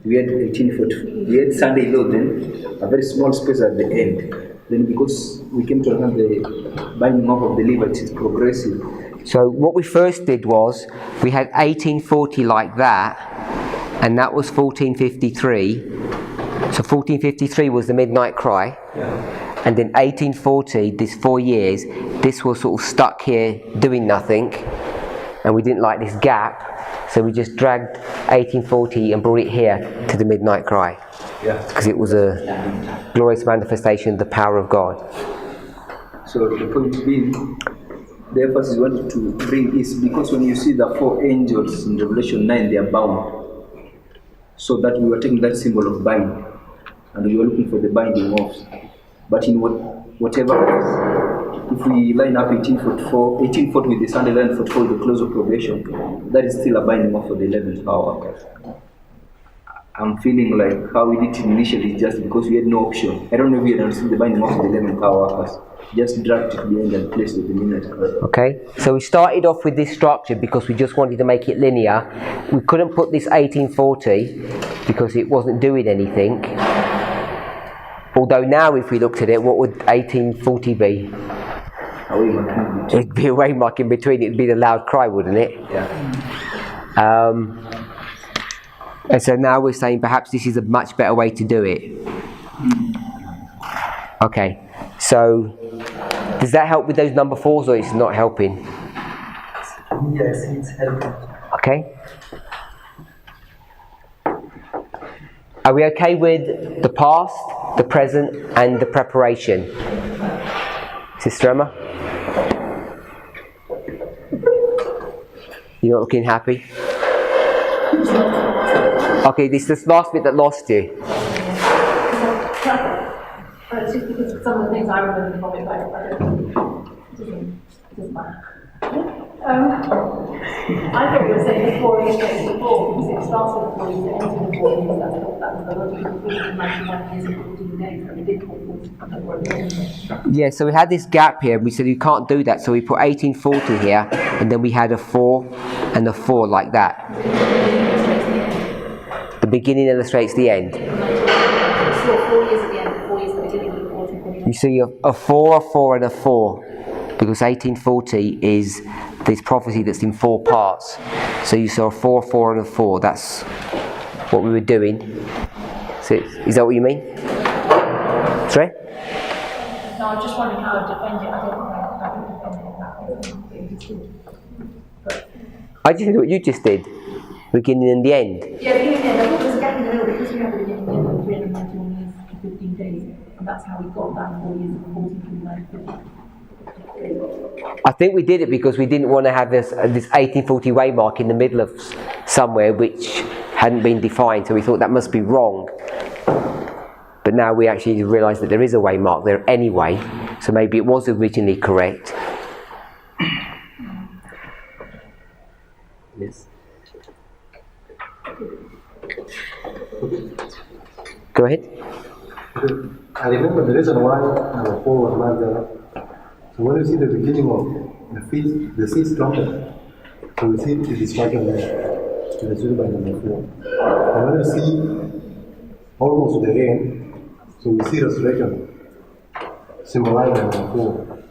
we had 1840, we had Sunday law, then a very small space at the end. Then because we came to understand the binding up of the Levites is progressive. So what we first did was, we had 1840 like that, and that was 1453. So 1453 was the midnight cry. Yeah. And then 1840, this 4 years, this was sort of stuck here doing nothing. And we didn't like this gap, so we just dragged 1840 and brought it here to the midnight cry. Yeah. Because it was a glorious manifestation of the power of God. So the point being, the emphasis we wanted to bring is because when you see the 4 angels in Revelation 9, they are bound. So that we were taking that symbol of binding, and we were looking for the binding off. But in whatever case, if we line up 1840 with the Sunday line, 44 with the close of probation, that is still a binding off for the 11th hour. I'm feeling like how we did it initially just because we had no option. I don't know if we had understood the binding off of the 11th hour workers. Just dragged it to the end and placed it in the midnight cry. Okay, so we started off with this structure because we just wanted to make it linear. We couldn't put this 1840 because it wasn't doing anything. Although now if we looked at it, what would 1840 be? It'd be a waymark in between. It'd be the loud cry, wouldn't it? Yeah. And so now we're saying perhaps this is a much better way to do it. Okay, so does that help with those number 4s, or it's not helping? Yes, it's helping. Okay. Are we okay with the past, the present, and the preparation? Sister Emma? You're not looking happy? Okay, this is this last bit that lost you. It's just because some of the things I remember from it, but I don't doesn't matter. I thought you were saying the 4 years goes to 4 because it starts with 4 years, it ends with 4 years. That was the logic of 491 years and 14 days, but we did put 4. Yeah, so we had this gap here, and we said you can't do that, so we put 1840 here, and then we had a 4 and a 4 like that. The beginning illustrates the end. So 4 years at the end, 4 years at the beginning of the 14. You see a 4, and a 4, because 1840 is this prophecy that's in 4 parts. So you saw a 4, and a 4. That's what we were doing. So is that what you mean? Sorry? No, I was just wondering how to defend it. I don't know how to defend it. I just did what you just did, beginning and the end. Yeah, the beginning and the end. I thought there was a gap in the middle because we had the beginning and the end of 391 years to 15 days, and that's how we got that 4 years of 14 to 9. I think we did it because we didn't want to have this 1840 waymark in the middle of somewhere which hadn't been defined, so we thought that must be wrong. But But now we actually realise that there is a way marked there anyway, so maybe it was originally correct. Yes. Go ahead. I remember the reason why number 4 was marked there. So when you see the beginning of the sixth trumpet, so you see it is marked there. It is by number 4. And when you see almost to the end, so we see resurrection symbolized by number 4,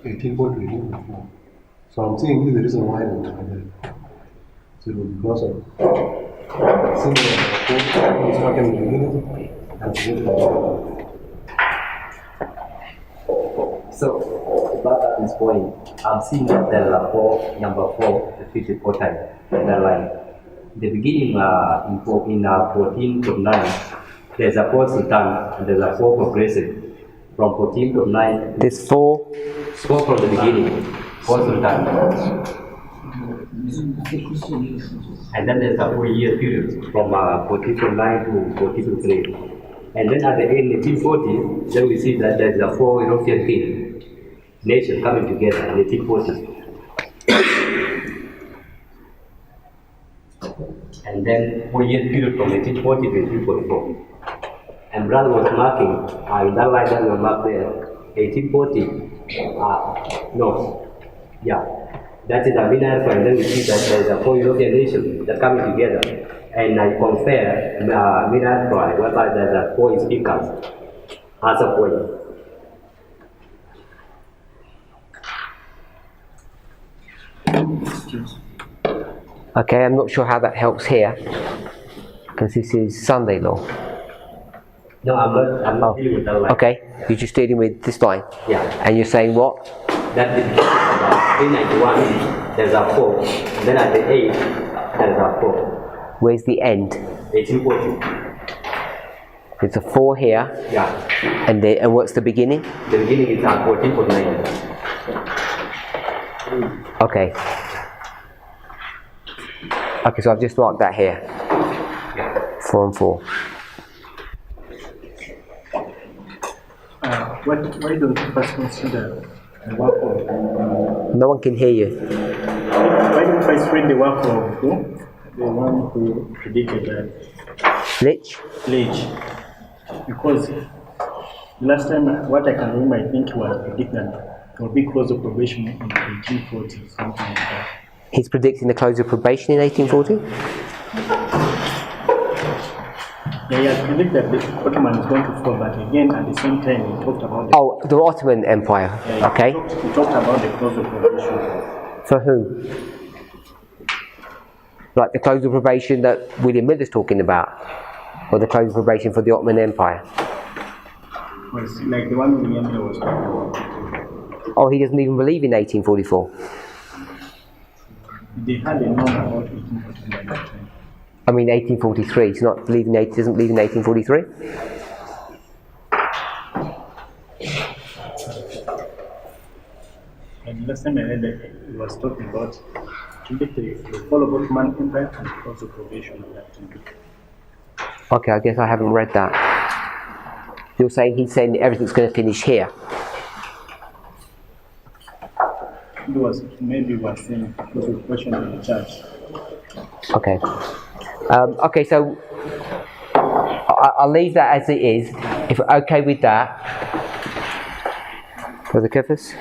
1840 to 1844. So I'm saying this is the reason why it was marked there. So it was because of symbol of number 4 is marked in the beginning and to the end. So, back at this point, I'm seeing that there are number 4 repeated 4 times in that line. The beginning in 14.9, there's a 4 sultan and there's a 4 progressive. From 14.9, There's 4. 4 from the beginning, 4 sultan. And then there's a 4-year period from 14.9 to 14.3. And then at the end, 1840, then we see that there's a 4 European nation coming together in 1840. And then 4-year period from 1840 to 1844. And brother was marking, in that line that we marked there, 1840, that is a Minar, and then we see that there is a 4 European nations that coming together. And I compare Minar Troy, whereby there are 4 speakers as a point. Okay, I'm not sure how that helps here, because this is Sunday law. No, I'm not dealing with that line. Okay, you're just dealing with this line. Yeah. And you're saying what? That the beginning of 391, there's a 4. And then at the 8, there's a 4. Where's the end? 1840. There's a 4 here. Yeah. And what's the beginning? The beginning is 14.9. Okay. Okay, so I've just marked that here. 4 and 4. Why don't you first consider the work of... No one can hear you. Why don't you first read the work of who? The one who predicted that? Lich? Because the last time, what I can remember, I think he was predicting that there will be close of probation in 1840, something like that. He's predicting the close of probation in 1840? Yeah, he has predicted that the Ottoman is going to fall, but again, at the same time, he talked about the Ottoman Empire. Okay. He talked about the close of probation. For who? Like the close of probation that William Miller's talking about? Or the close of probation for the Ottoman Empire? Was like the one William Miller was talking about. Oh, he doesn't even believe in 1844. They had a number about 1840 by that time. I mean 1843. He's not believing. Doesn't believe in 1843. And last time I read that he was talking about the fall of Ottoman Empire and also probation of that time. Okay, I guess I haven't read that. You're saying he's saying that everything's going to finish here. Maybe was saying it was a question of the church. Okay. Okay, so I'll leave that as it is. If we're okay with that. Brother Kefis?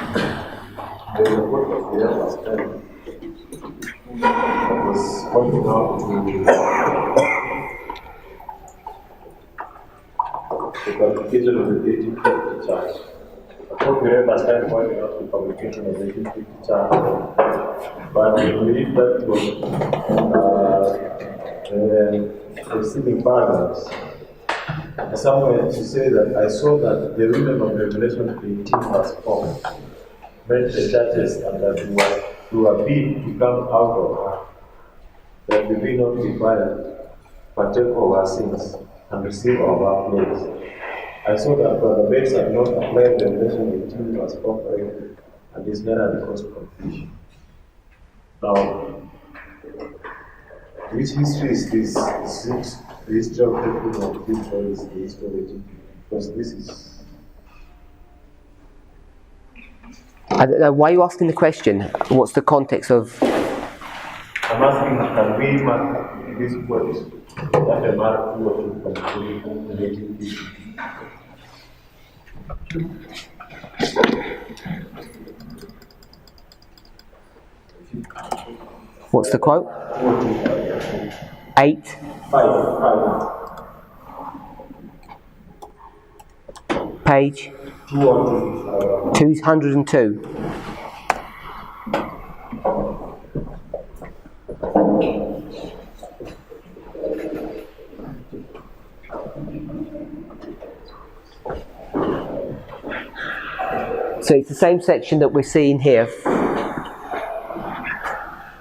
Was pointing out the publication of the 1850 chart. I thought we read last time pointing out the publication of the 1850 chart, but we believe that was receiving paragraphs. Somewhere to say that I saw that the reading of Revelation 18 verse 4 meant the churches and that we were bid to come out of her, that we be not defiled, partake of our sins, and receive of our plagues. I saw that Brother Bates had not applied Revelation 18 verse 4 correctly, and this nearly caused confusion. Now, which history is this? Is the history of the people of this, or is the history of the Because this is. I don't know, why are you asking the question? What's the context of? I'm asking, can we mark this quote that a mark 2 or 2 can create this? What's the quote? 8. 5. Page 202. So it's the same section that we're seeing here.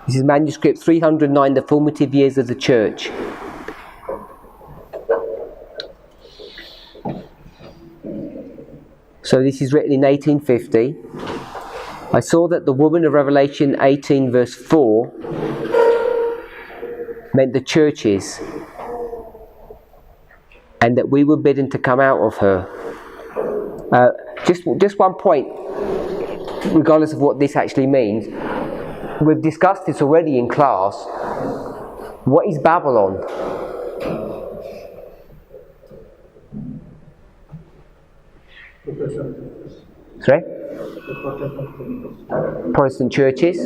This is manuscript 309, the formative years of the church. So this is written in 1850. I saw that the woman of Revelation 18 verse 4 meant the churches, and that we were bidden to come out of her. Just one point, regardless of what this actually means. We've discussed this already in class. What is Babylon? Sorry? Protestant churches.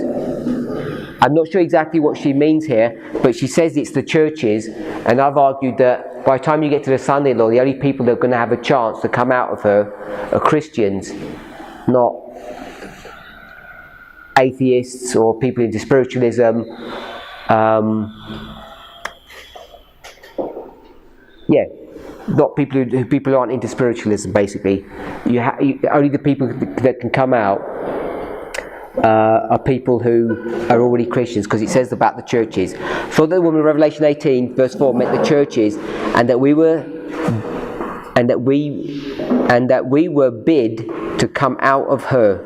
I'm not sure exactly what she means here, but she says it's the churches, and I've argued that by the time you get to the Sunday law, the only people that are going to have a chance to come out of her are Christians, not atheists or people into spiritualism. Not people who aren't into spiritualism. Basically, only the people that can come out are people who are already Christians, because it says about the churches. So the woman in Revelation 18 verse 4 meant the churches, and that we were bid to come out of her.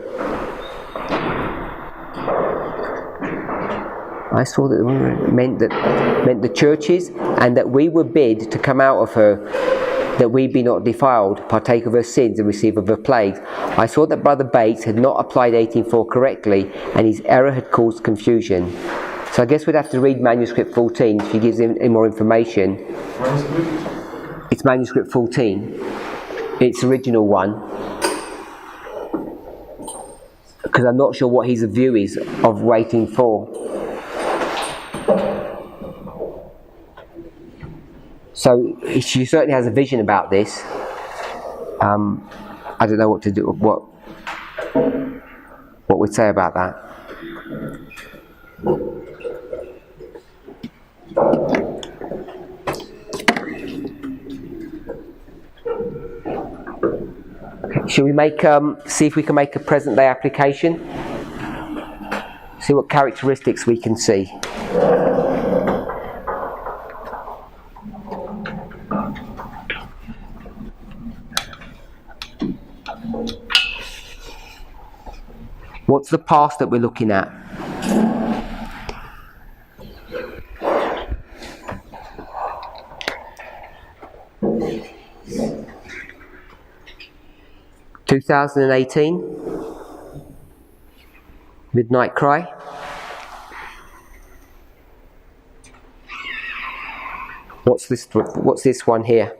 I saw that the woman meant the churches, and that we were bid to come out of her, that we be not defiled, partake of her sins, and receive of her plagues. I saw that Brother Bates had not applied 18:4 correctly, and his error had caused confusion. So I guess we'd have to read manuscript 14 if he gives him more information. It's manuscript 14. It's the original one. Because I'm not sure what his view is of 18:4. So she certainly has a vision about this. I don't know what to do. What we'd say about that. Okay, shall we see if we can make a present day application? See what characteristics we can see. What's the past that we're looking at? (2018) Midnight Cry. What's this one here?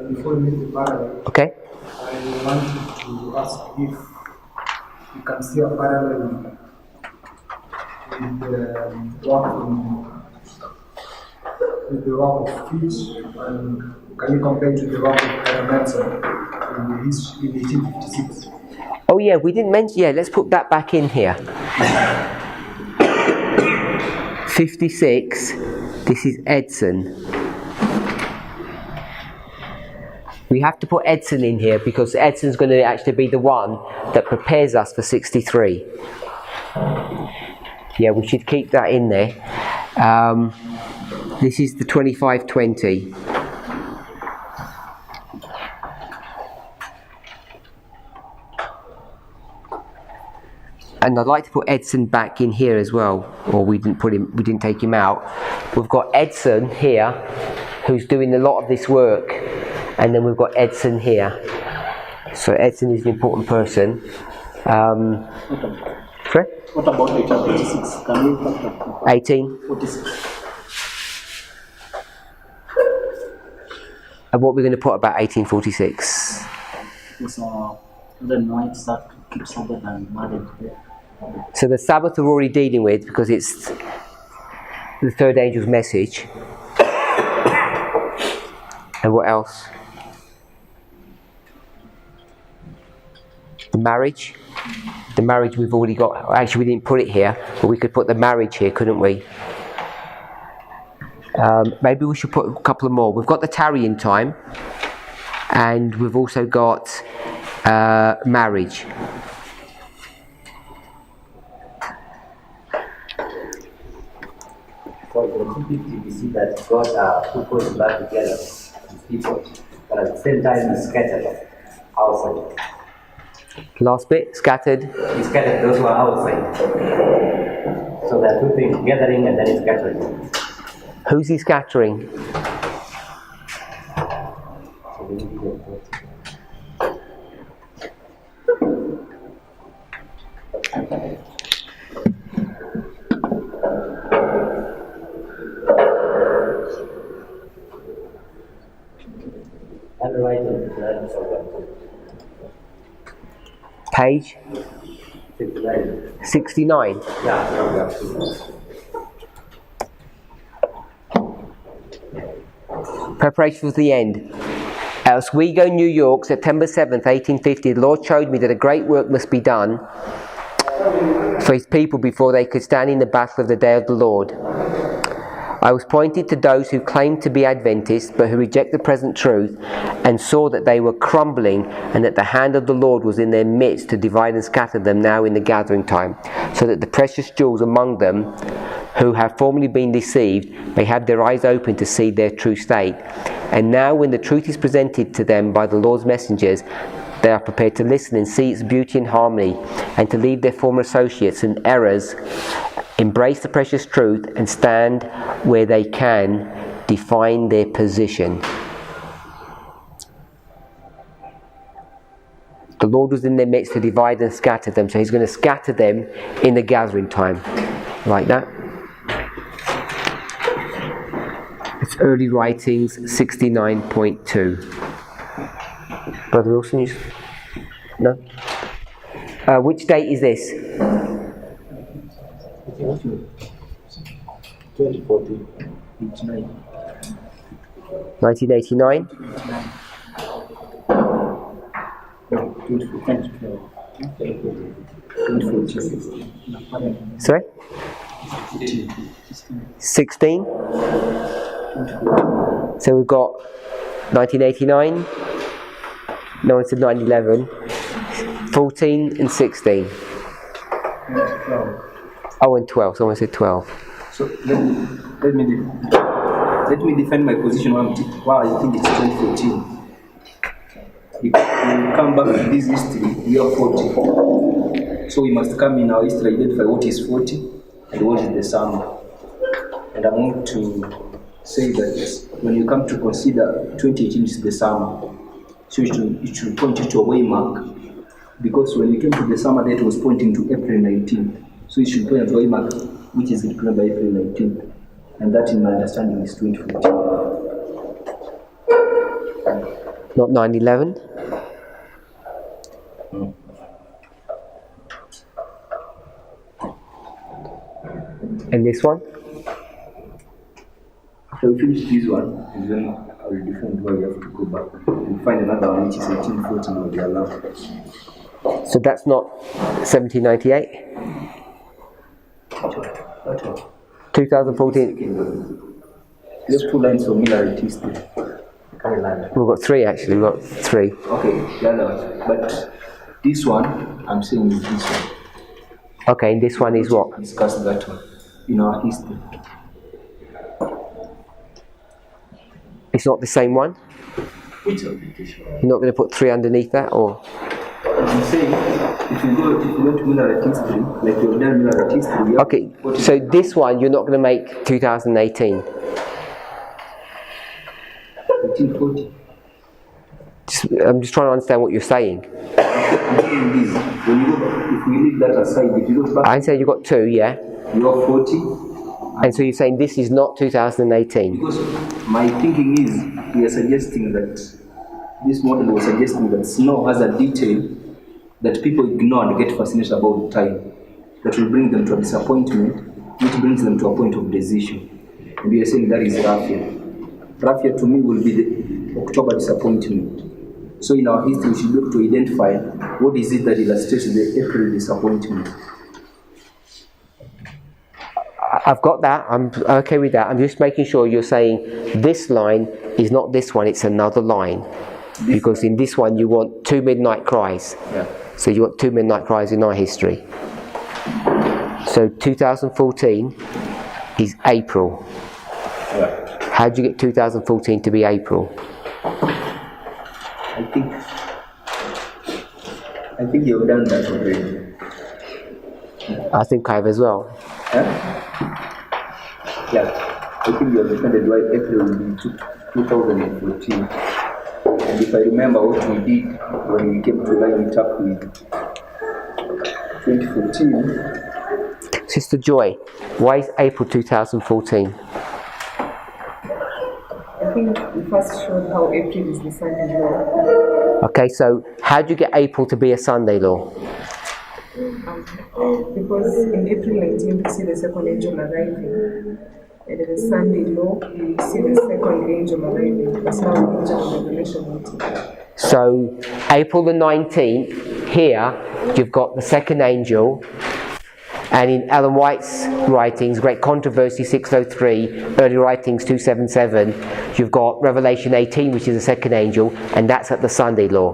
Before we meet the parallel, Okay. I wanted to ask if you can see a parallel with the work of Fitch, and can you compare it to the work of Parminder in 1856? Oh yeah, we didn't mention. Yeah, let's put that back in here. 56. This is Edson. We have to put Edson in here because Edson's going to actually be the one that prepares us for 63. Yeah, we should keep that in there. This is the 2520. And I'd like to put Edson back in here as well, or we didn't take him out. We've got Edson here who's doing a lot of this work. And then we've got Edson here. So Edson is an important person. Sorry? What about 1846? Can we talk about 18. And what we're going to put about 1846? Because the night start keep Sabbath and marriage there. So the Sabbath we're already dealing with because it's the third angel's message. And what else? The marriage. The marriage we've already got. Actually, we didn't put it here, but we could put the marriage here, couldn't we? Maybe we should put a couple of more. We've got the tarrying time, and we've also got marriage. For the 250, we see that God put back together with people, but at the same time, He scattered outside. Last bit, scattered. He scattered those who are outside. So there are two things, gathering and then scattering. Who's He scattering? Page 69. Preparation for the end. At Oswego, New York, September 7th, 1850, the Lord showed me that a great work must be done for His people before they could stand in the battle of the day of the Lord. I was pointed to those who claimed to be Adventists but who reject the present truth, and saw that they were crumbling and that the hand of the Lord was in their midst to divide and scatter them now in the gathering time, so that the precious jewels among them who have formerly been deceived may have their eyes open to see their true state. And now when the truth is presented to them by the Lord's messengers, they are prepared to listen and see its beauty and harmony, and to leave their former associates and errors, embrace the precious truth, and stand where they can define their position. The Lord was in their midst to divide and scatter them, so He's going to scatter them in the gathering time. Like that. It's Early Writings 69.2. Brother Wilson, no? Which date is this? 2014. 1989? No, 2012. 2014. Sorry? 16? So we've got 1989, no one said 9/11, 14 and 16. Oh, and 12, someone said 12. So let me defend my position why I think it's 2014. Because when we come back to this history, we are 40. So we must come in our history, identify what is 40 and what is the sum. And I want to say that when you come to consider 2018 is the sum, so it should point you to a way mark. Because when you came to the summer date, it was pointing to April 19th. So it should point to a way mark, which is declared by April 19th. And that, in my understanding, is 2014. Not 9/11? And this one? After we finish this one, and then I will defend why we have to go back and find another one which is 1814 or the allowed. So that's not 1798? 2014? Just 2 lines from Miller history. We've got 3 actually, we've got 3. Okay, but this one, I'm saying is this one. Okay, and this one is what? Discuss that one in our history. It's not the same one? Which application? You're not going to put 3 underneath that, or? I'm saying, if you go to Miller history, like you've done Miller history. Okay, so this one you're not going to make 2018. 1840. I'm just trying to understand what you're saying. I'm saying this, when you go back, if we leave that aside, if you look back, I said you got 2, yeah? you are 40. And so you're saying this is not 2018? Because my thinking is, we are suggesting that this model was suggesting that snow has a detail that people ignore and get fascinated about time, that will bring them to a disappointment, which brings them to a point of decision. And we are saying that is raffia. Raffia to me will be the October disappointment. So in our history, we should be able to identify what is it that illustrates the April disappointment. I've got that, I'm okay with that. I'm just making sure you're saying this line is not this one, it's another line. Because in this one you want 2 midnight cries. Yeah. So you want 2 midnight cries in our history. So 2014 is April. Yeah. How did you get 2014 to be April? I think you've done that already. I think I have as well. Huh? Yeah, I think you understand why April will be 2014. And if I remember what we did when we came to line it up with 2014. Sister Joy, why is April 2014? I think we first showed how April is the Sunday law. Okay, so how do you get April to be a Sunday law? Because in April 19th, we see the second angel arriving. And in the Sunday law, we see the second angel arriving. That's now the angel of Revelation 18. So, April the 19th, here, you've got the second angel. And in Ellen White's writings, Great Controversy 603, Early Writings 277, you've got Revelation 18, which is the second angel, and that's at the Sunday law.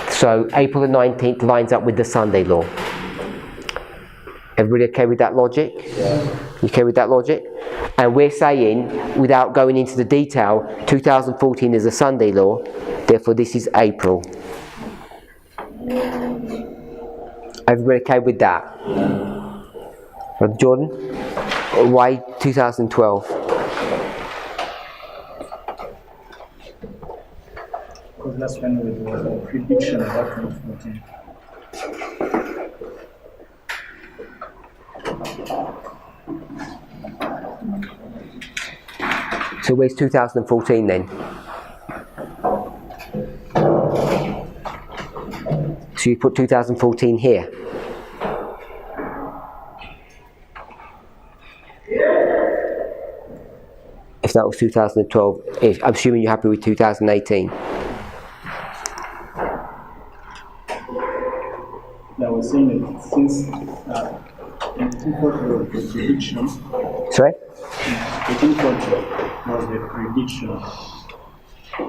So April the 19th lines up with the Sunday law. Everybody okay with that logic? Yeah. You okay with that logic? And we're saying, without going into the detail, 2014 is a Sunday law, therefore this is April. Everybody okay with that? Yeah. Brother Jordan, why 2012? Because that's when there was a prediction about 2014. So where's 2014 then? So you put 2014 here. If that was 2012, I'm assuming you're happy with 2018. I was saying that since 1840 was the prediction. Sorry? 1840 was the prediction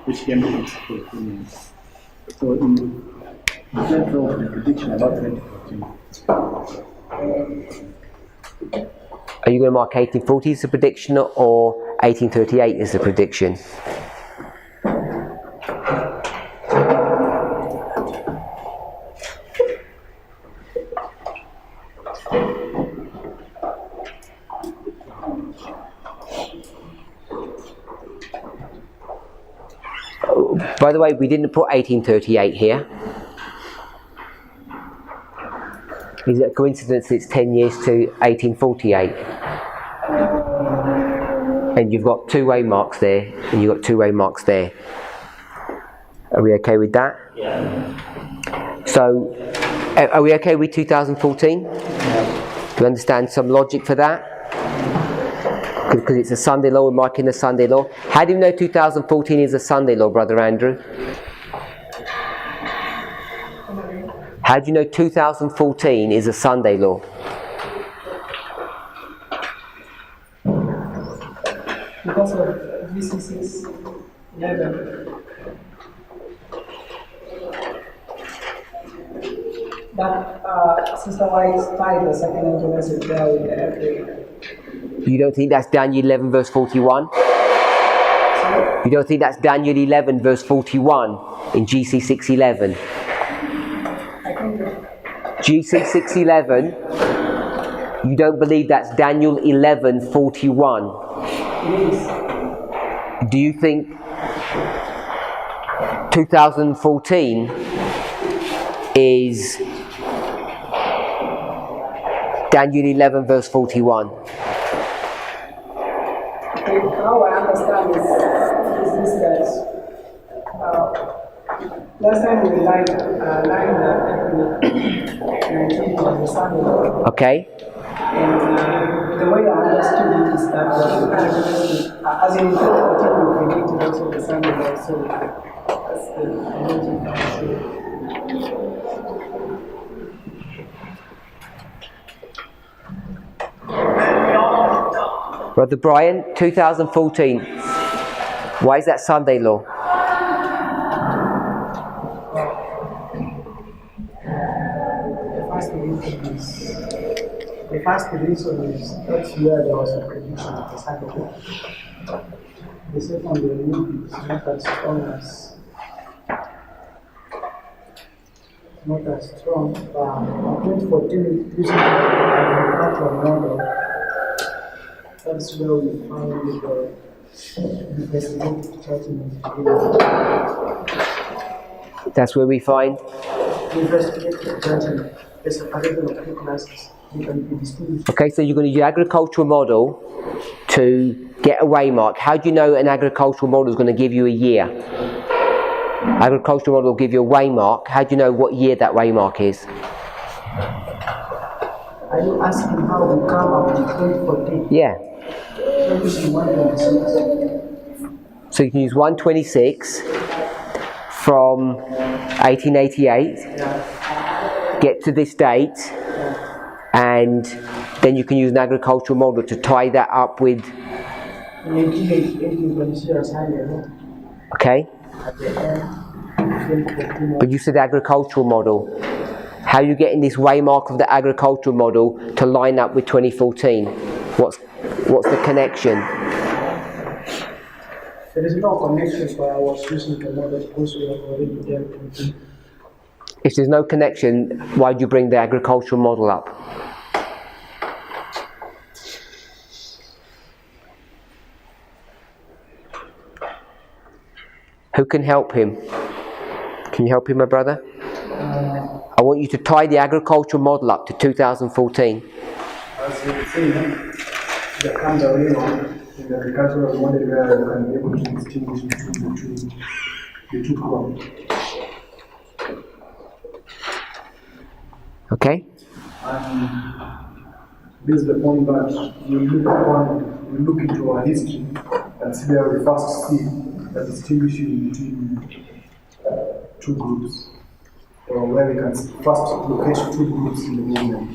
which came to fulfillment. So in the central of the prediction about 2014. Are you going to mark 1840 as a prediction or 1838 as a prediction? By the way, we didn't put 1838 here. Is it a coincidence it's 10 years to 1848? And you've got two-way marks there, and you've got two-way marks there. Are we okay with that? Yeah. So, are we okay with 2014? Yeah. Do you understand some logic for that? Because it's a Sunday law, we're marking the Sunday law. How do you know 2014 is a Sunday law, Brother Andrew? How do you know 2014 is a Sunday law? Because of VC6 11. That Sister White's tied the second angel message there with the April. You don't think that's Daniel 11 verse 41? Sorry? You don't think that's Daniel 11 verse 41 in GC 611? GC 611, you don't believe that's Daniel 11 41? Yes. Do you think 2014 is Daniel 11 verse 41. How I understand is this that last time we lined that 19 was the Sunday. Okay. And the way I understood it is that as in 2014 we predicted also the Sunday, so that's the Brother Brian, 2014. Why is that Sunday law? The first reason is that's where there was a prediction of the Sunday. The second belief is not as strong, but 2014 using the agricultural model, that's where we find the investigative judgment. That's where we find The investigative judgment is a particular of two classes. They can be distinguished. Okay, so you're going to use the agricultural model to get a waymark. How do you know an agricultural model is going to give you a year? Agricultural model will give you a waymark. How do you know what year that waymark is? Are you asking how we come up with 2014? Yeah. So using 126. So you can use 126 from 1888, get to this date, and then you can use an agricultural model to tie that up with. In 1888 you can see a Sunday, no? Okay. At the end, 2014. But you said agricultural model. How are you getting this waymark of the agricultural model to line up with 2014? What's the connection? There is no connection, so I was using the model because we have already dealt with it. If there's no connection, why do you bring the agricultural model up? Who can help him? Can you help him, my brother? I want you to tie the agricultural model up to 2014. As you see, there comes a way in the agricultural model where you can be able to distinguish between the two crops. Okay? And this is the point that you look into our history and see where we first see the distinguishing between two groups, or where we can first locate two groups in the movement.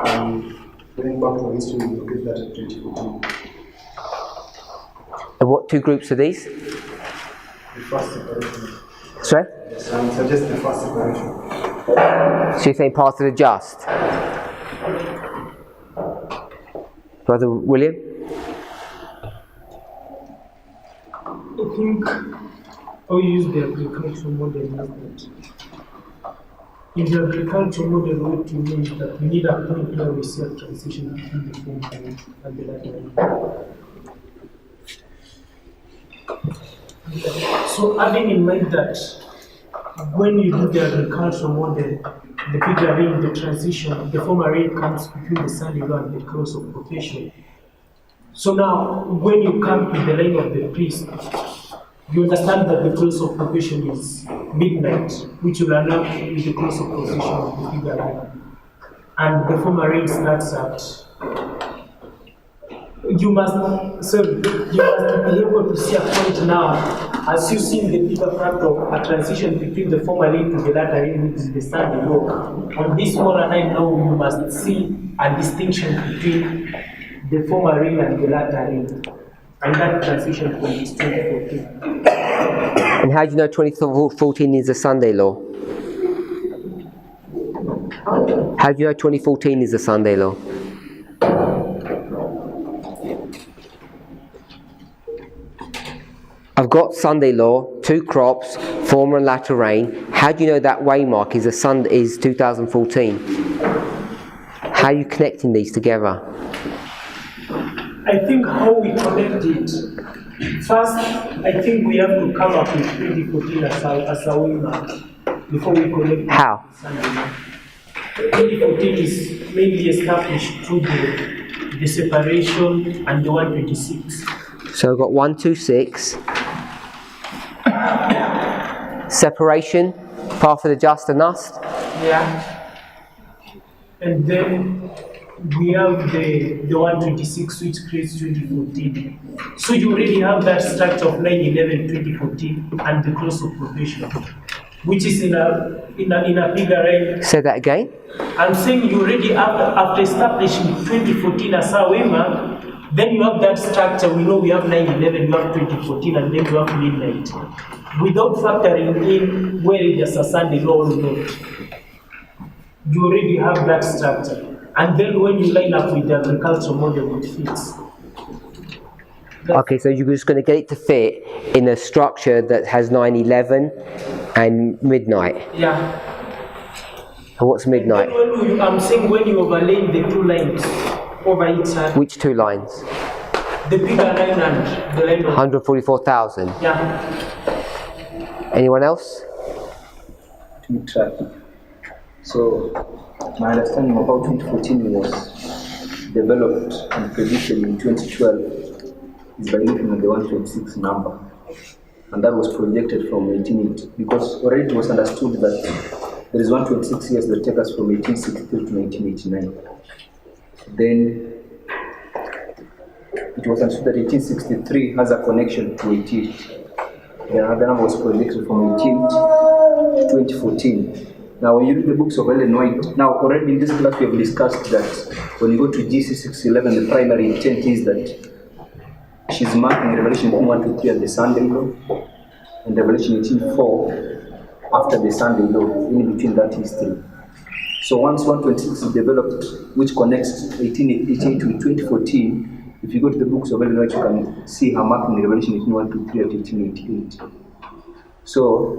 And going back to our history, we locate that at 2014. And what two groups are these? The first separation. Sorry? So I would suggest the first separation. So you're saying part of the just? Brother William? I think how you use the agricultural model is that in the agricultural model, what you mean is that we need a point where we see a transition between the former and the latter. So having in mind that when you do the agricultural model, the bigger rain, the transition, the former rain comes between the Sunday law and the close of profession. So now, when you come to the line of the priest, you understand that the close of profession is midnight, which will allow with the close of profession of the bigger rain. And the former rain starts at. You must be able to see a point now, as you see in the bigger fact of a transition between the former rain to the latter rain, which is the Sunday law. On this smaller line now, you must see a distinction between the former rain and the latter rain. And that transition point is 2014. And how do you know 2014 is a Sunday law? How do you know 2014 is a Sunday law? I've got Sunday law, two crops, former and latter rain. How do you know that waymark is 2014? How are you connecting these together? I think how we connect it First, I think we have to come up with 2014 as a winner before we connect. How? 2014 is mainly established through the separation and the 126. So we've got 126. Separation, path of the just and us. Yeah. And then we have the 126, which creates 2014. So you already have that structure of 9/11 2014 and the close of probation, which is in a bigger range. Say that again. I'm saying you already have, after establishing 2014 as our wema, then you have that structure. We know we have 9/11, you have 2014, and then you have midnight. Without factoring in where it is a Sunday law or not, you already have that structure. And then when you line up with the agricultural model, it fits. Okay, so you're just going to get it to fit in a structure that has 9/11 and midnight. Yeah. And what's midnight? I'm saying when you overlay the two lines over each side. Which two lines? The bigger line and the line of 144,000. Yeah. Anyone else? To track. So my understanding about 2014 was developed and predicted in 2012 is by looking at the 126 number. And that was projected from 1880, because already it was understood that there is 126 years that take us from 1863 to 1989. Then it was understood that 1863 has a connection to 88. The other number was projected from 88 to 2014. Now, when you read the books of Ellen White, now already in this class we have discussed that when you go to GC 611, the primary intent is that she's marking Revelation 1 to 3 as the Sunday law, and Revelation 18:4 after the Sunday law, in between that history. So once 126 is developed, which connects 1888 to 2014, if you go to the books of Ellen White, you can see her marking Revelation 18:1 to 3 at 1888. So,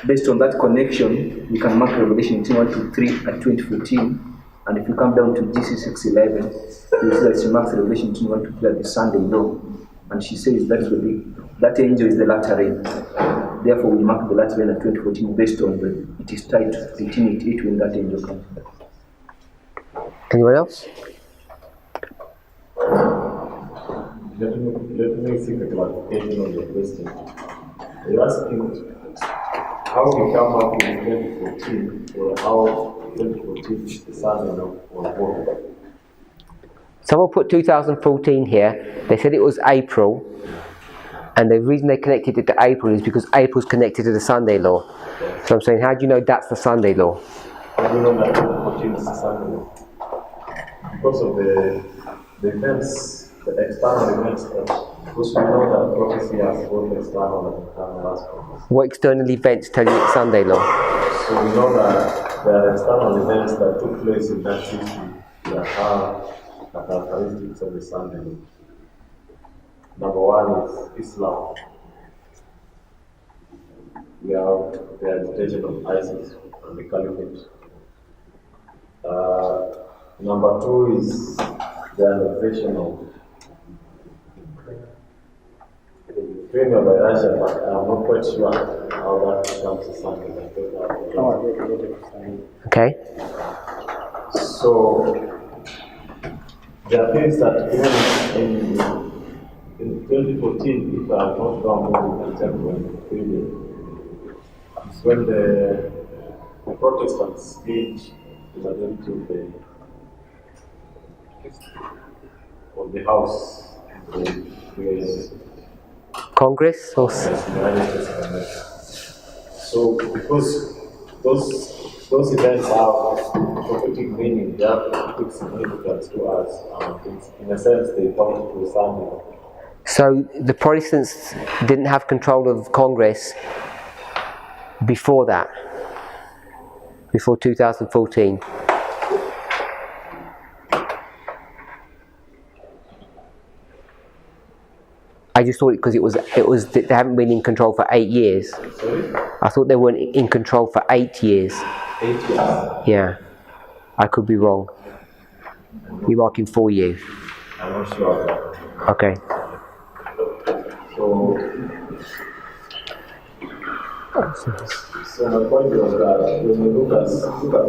based on that connection, we can mark Revelation 18:1 to 3 at 2014, and if you come down to GC 611, you'll see that she marks Revelation 18:1 to 3 at the Sunday law, and she says that angel is the latter rain. Therefore, we mark the latter rain at 2014 based on it is tied to 1888 when that angel comes. Anyone else? Let me seek a clarification on your question. You're asking how we come up with 2014, or how 2014 is the Sunday law or what? Someone put 2014 here. They said it was April, and the reason they connected it to April is because April's connected to the Sunday law. So I'm saying, how do you know that's the Sunday law? How do you know that 2014 is the Sunday law? Because of the events, the external events, because we know that prophecy has both external and internal aspects. What external events tell you it's Sunday law? So we know that there are external events that took place in that history that have the characteristics of the Sunday law. Number one is Islam. We have the agitation of ISIS and the Caliphate. Number two is the annexation of Crimea by Russia, but I'm not quite sure how that becomes a Sunday. Okay. So there are things that even in 2014, if I have not gone wrong, for example, when the Protestants gained the majority of the House, Congress? Or so because those events have prophetic meaning, they have prophetic significance to us. In a sense, they point to Sunday. So the Protestants didn't have control of Congress before that, before 2014. I just thought because it was they haven't been in control for 8 years. Sorry? I thought they weren't in control for 8 years. 8 years? Yeah, I could be wrong. You're marking for you. I'm not sure. Okay. So my point was that when we look at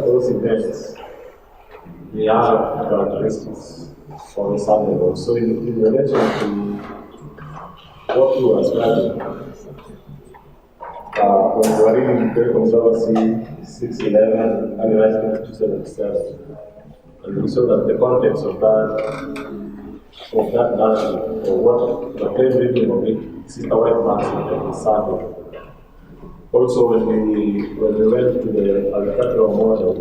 those events, they have characteristics of a Sunday law. So in relation to what you were studying, when we were reading Great Controversy 611 and Writing 277, and we saw that the context of that narrative, or what the plain reading of it, Sister White marks is Sunday. Also, when we went to the agricultural model,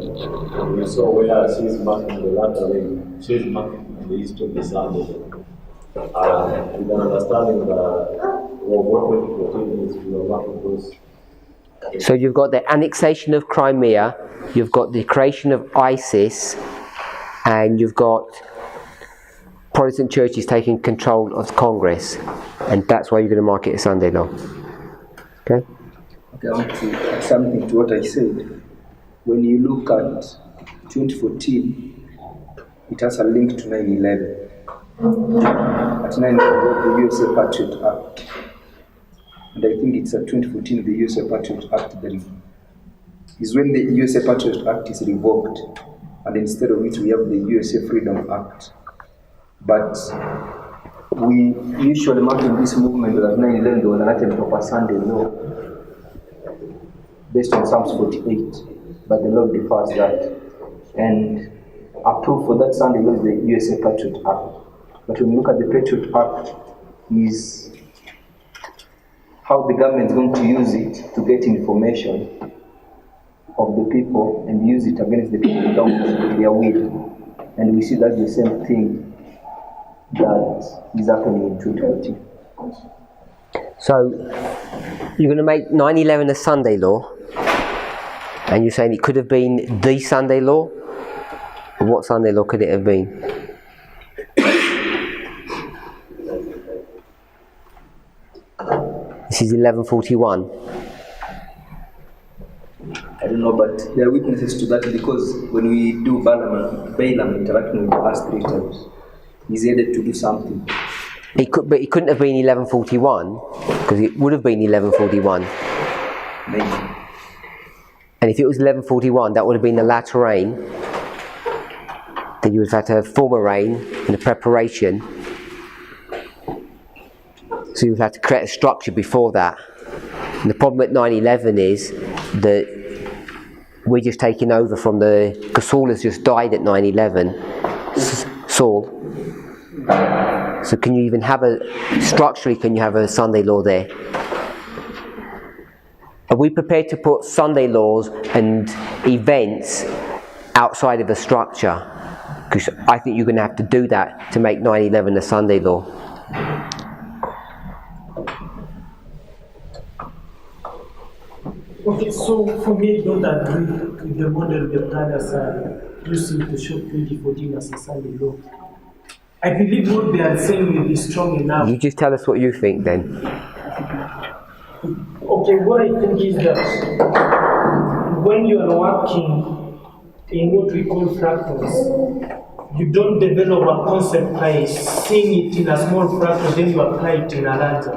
we saw where she's marking the latter way, she's marking the east of the Sunday. With an understanding of what 2014 is, we are marking those. So you've got the annexation of Crimea, you've got the creation of ISIS, and you've got Protestant churches taking control of Congress, and that's why you're going to mark it as Sunday law. Okay? Okay, I want to add something to what I said. When you look at 2014, it has a link to 9/11. At 9/11, the USA Patriot Act. And I think it's at 2014, the USA Patriot Act that is when the USA Patriot Act is revoked, and instead of it, we have the USA Freedom Act. But we usually mark in this movement that 9/11 there was an attempt of a Sunday law based on Psalms 48, but the law defers that. And approved for that Sunday law is the USA Patriot Act. But when you look at the Patriot Act, is how the government is going to use it to get information of the people and use it against the people without their will. And we see that's the same thing that is happening in 2014. So you're going to make 9/11 a Sunday law, and you're saying it could have been the Sunday law? Or what Sunday law could it have been? This is 1141. I don't know, but there are witnesses to that, because when we do Balaam interacting with us 3 times, he's added to do something. But it couldn't have been 1141, because it would have been 1141. Maybe. And if it was 1141, that would have been the latter rain. Then you would have had to have former rain and a preparation. So you would have to create a structure before that. And the problem at 9/11 is that we're just taking over from because Saul has just died at 9/11. Saul. So can you even have structurally, can you have a Sunday law there? Are we prepared to put Sunday laws and events outside of a structure? Because I think you're going to have to do that to make 9/11 a Sunday law. Okay, so for me, I don't agree with the model the brothers are using to show 2014 as a Sunday law. I believe what they are saying will be strong enough. You just tell us what you think then. Okay, what I think is that when you are working in what we call fractals, you don't develop a concept by seeing it in a small fractal, then you apply it in a larger.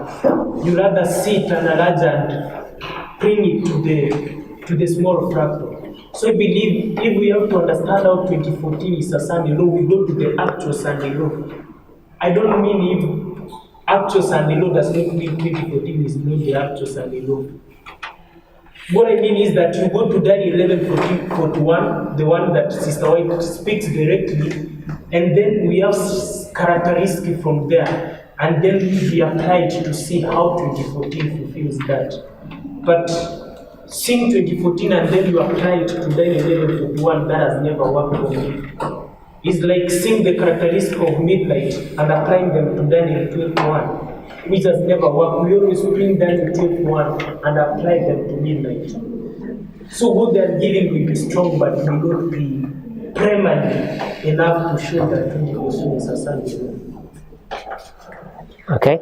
You rather see it in a larger and bring it to the small fractal. So I believe if we have to understand how 2014 is a Sunday law, we go to the actual Sunday law. I don't mean if actual Sunday law does not mean 2014 is not the actual Sunday law. What I mean is that you go to Daniel 11:41, the one that Sister White speaks directly, and then we have characteristics from there, and then we apply it to see how 2014 fulfills that. But seeing 2014 and then you apply it to Daniel 11:41, that has never worked for me. It's like seeing the characteristics of midnight and applying them to Daniel 12:1, which has never worked. We always bring Daniel 12:1 and apply them to midnight. So what they are giving will be strong, but will not be primarily enough to show that 2014 is a Sunday law. Okay.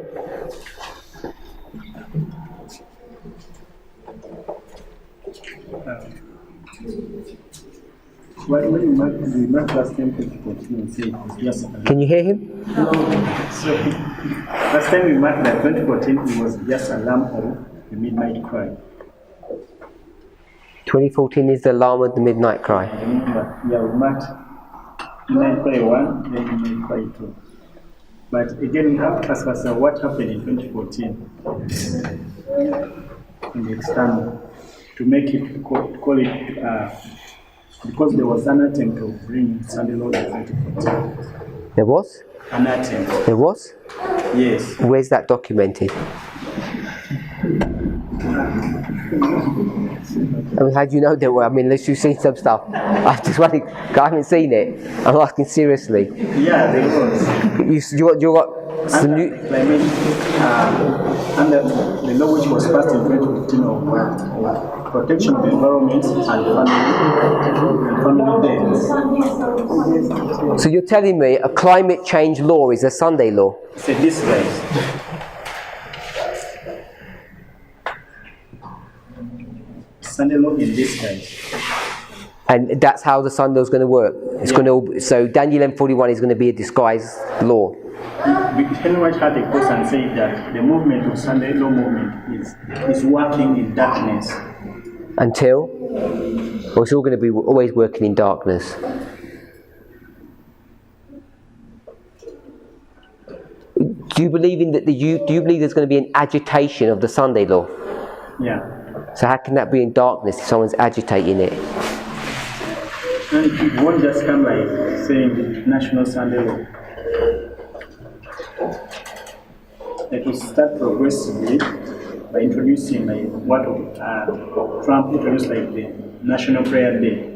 When we met last time 2014 and say it was just a Can you hear him? No, sorry. Last time we met that 2014 it was just a lamb of the midnight cry. 2014 is the alarm with the midnight cry. I remember, yeah, we marked midnight cry 1, then midnight cry 2. But again, as far as what happened in 2014 in the external, to make it, call it, because there was an attempt to bring Sunday law in 2014. There was? An attempt. There was? Yes. Where's that documented? I mean, how do you know there were? I mean, unless you've seen some stuff. I haven't seen it. I'm asking seriously. Yeah, there was. You got some new. Under the law which was passed in 2015 of protection of the environment and family day. So you're telling me a climate change law is a Sunday law? It's a disguise. Sunday law in disguise. And that's how the Sunday law is going to work. It's going to. So Daniel M41 is going to be a disguised law. Henry White had a quote and said that the movement of Sunday law movement is working in darkness. Until? Well, it's all going to be always working in darkness. Do you believe in that? Do you believe there's going to be an agitation of the Sunday law? Yeah. So how can that be in darkness if someone's agitating it? And it won't just come by saying National Sunday law. It will start progressively by introducing what Trump introduced, like the National Prayer Day.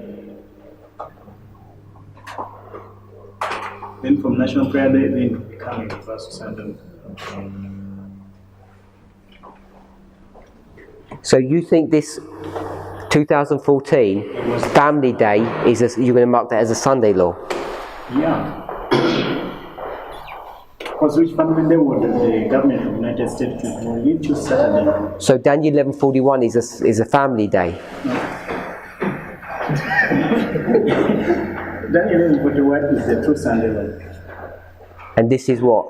Then from National Prayer Day, then it will become a universal Sunday. So you think this 2014 Family Day you're going to mark that as a Sunday law? Yeah. Because which Parminder would the government of the United States will choose Saturday? So Daniel 1141 is a family day. Daniel 1141 is the true Sunday law. And this is what?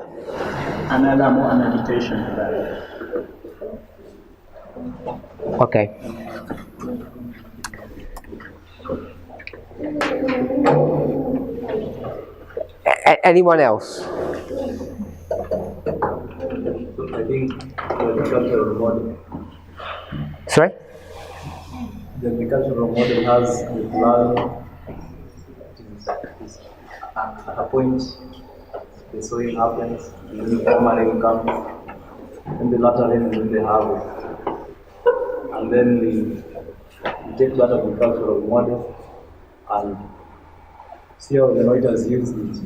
Another more an agitation for that. Okay. Anyone else? I think the cultural model. Sorry? The cultural model has the plan at a point, the sowing happens, the former rain comes, and the latter rain when they harvest. And then we take that agricultural model and see how the writers use it.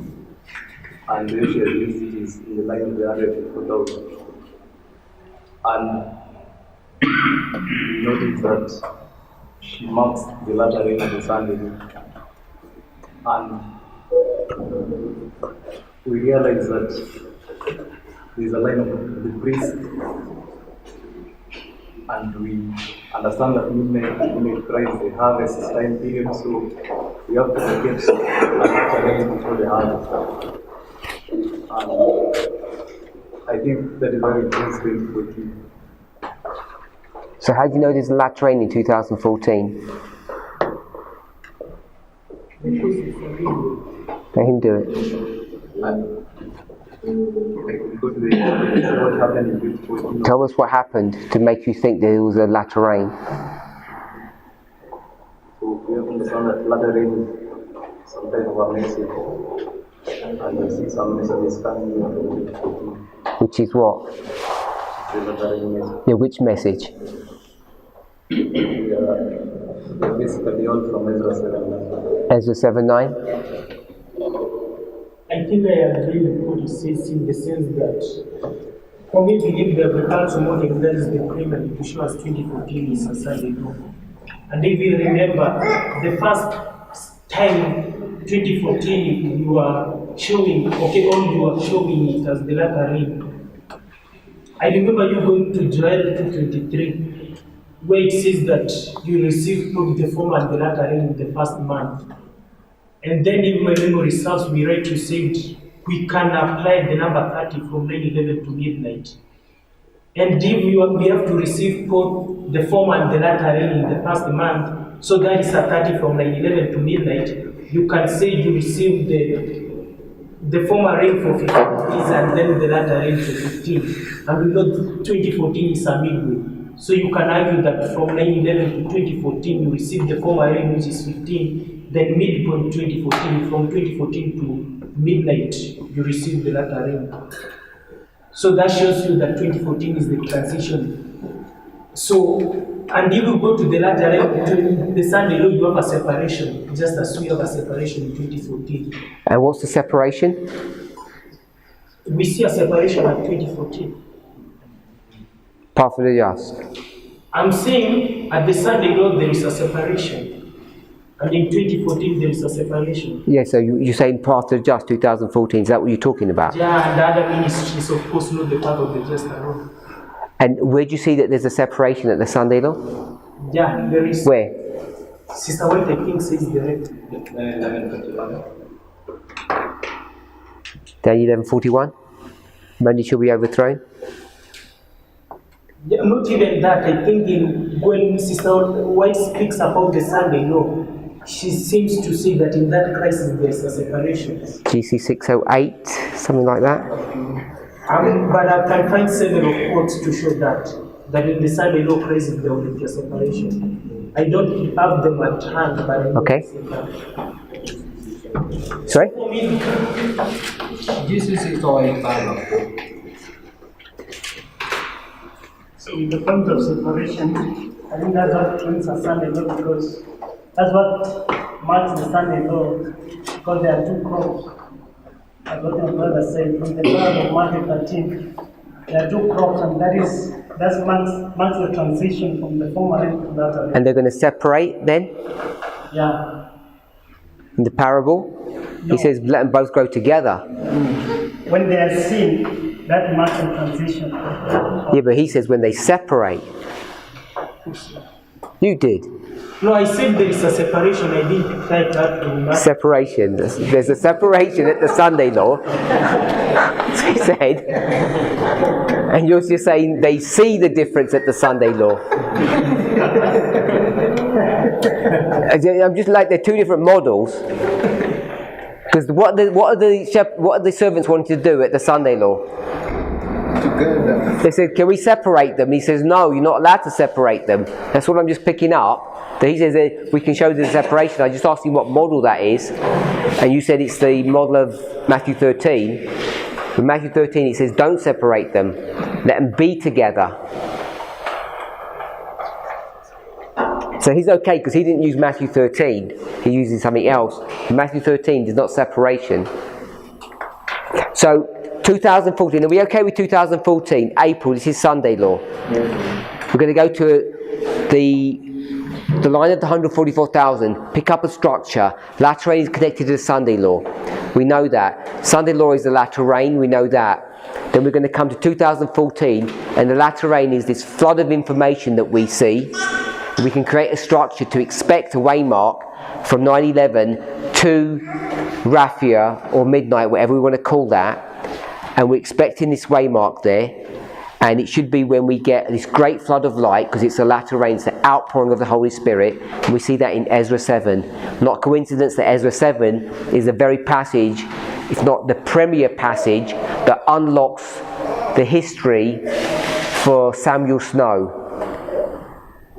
And the way she has used it is in the line of the 150,000. And notice that she marks the latter rain of the Sunday. And we realize that there is a line of the priest, and we understand that midnight Christ, the harvest time period, so we have to get a latter rain before the harvest. And I think that is very interesting with you. So how do you know there's a latter rain in 2014? Let him do it. Tell us what happened to make you think there was a latter rain. So we have to understand that latter rain is some type of a message. And we see some messages coming in. Which is what? Yeah, which message? Basically all from Ezra 7:9. Ezra 7:9? I think I agree with what he says in the sense that for me to believe the agricultural model that is the primary to show us 2014 is a Sunday law. And if you remember, the first time 2014 you are showing, all you are showing it as the latter rain. I remember you going to Joel 2:23, where it says that you receive both the former and the latter rain in the first month. And then if my memory serves me right, you said we can apply the number 30 from 9:11 to midnight. And if we have to receive both the former and the latter rain in the first month, so that is a 30 from 9/11 to midnight, you can say you received the former rain for 15 days and then the latter rain for 15. And we know 2014 is a midway. So you can argue that from 9/11 to 2014 you received the former rain, which is 15, then midpoint 2014, from 2014 to midnight you received the latter rain. So that shows you that 2014 is the transition. So, and if you go to the latter rain, the Sunday law, you have a separation, just as we have a separation in 2014. And what's the separation? We see a separation at 2014. Apart from the just. I'm saying at the Sunday law there is a separation. And in 2014 there is a separation. Yeah, so you're saying part of the just 2014, is that what you're talking about? Yeah, and the other ministries, of course, not the part of the just alone. And where do you see that there's a separation at the Sunday law? Yeah, there is. Where? Sister White, I think, says direct. Daniel 11:41? Monday shall be overthrown? Yeah, not even that. I think when Sister White speaks about the Sunday law, she seems to say that in that crisis there's a separation. GC 608, something like that? But I can find several quotes to show that in the Sunday law crisis there will be a separation. I don't have them at hand, but I know okay. Sorry? Jesus is always final. So in the point of separation, I think that's what brings a Sunday law, because that's what marks the Sunday law, because there are two crops. As what my brother said, in the parable of Matthew 13, there are two crops, and that marks the transition from the former rain to that rain. And they're going to separate then? Yeah. In the parable? No. He says, let them both grow together. When they are seen, that marks the transition. Yeah, but he says when they separate. You did. No, I said there is a separation. I didn't type that. Separation. There's a separation at the Sunday law. He said. And you're just saying they see the difference at the Sunday law. I'm just like they're two different models. Because what are the servants wanting to do at the Sunday law? Together. They said, can we separate them? He says, no, you're not allowed to separate them. That's what I'm just picking up. That he says that we can show the separation. I just asked you what model that is. And you said it's the model of Matthew 13. In Matthew 13 it says, don't separate them. Let them be together. So he's okay because he didn't use Matthew 13. He uses something else. Matthew 13 is not separation. So 2014, are we okay with 2014? April, this is Sunday law. We're going to go to the line of the 144,000, pick up a structure. Latter rain is connected to the Sunday law. We know that. Sunday law is the latter rain, we know that. Then we're going to come to 2014, and the latter rain is this flood of information that we see. We can create a structure to expect a waymark from 9/11 to Raphia or midnight, whatever we want to call that. And we're expecting this waymark there. And it should be when we get this great flood of light, because it's the latter rain, it's the outpouring of the Holy Spirit. And we see that in Ezra 7. Not coincidence that Ezra 7 is the very passage, if not the premier passage, that unlocks the history for Samuel Snow.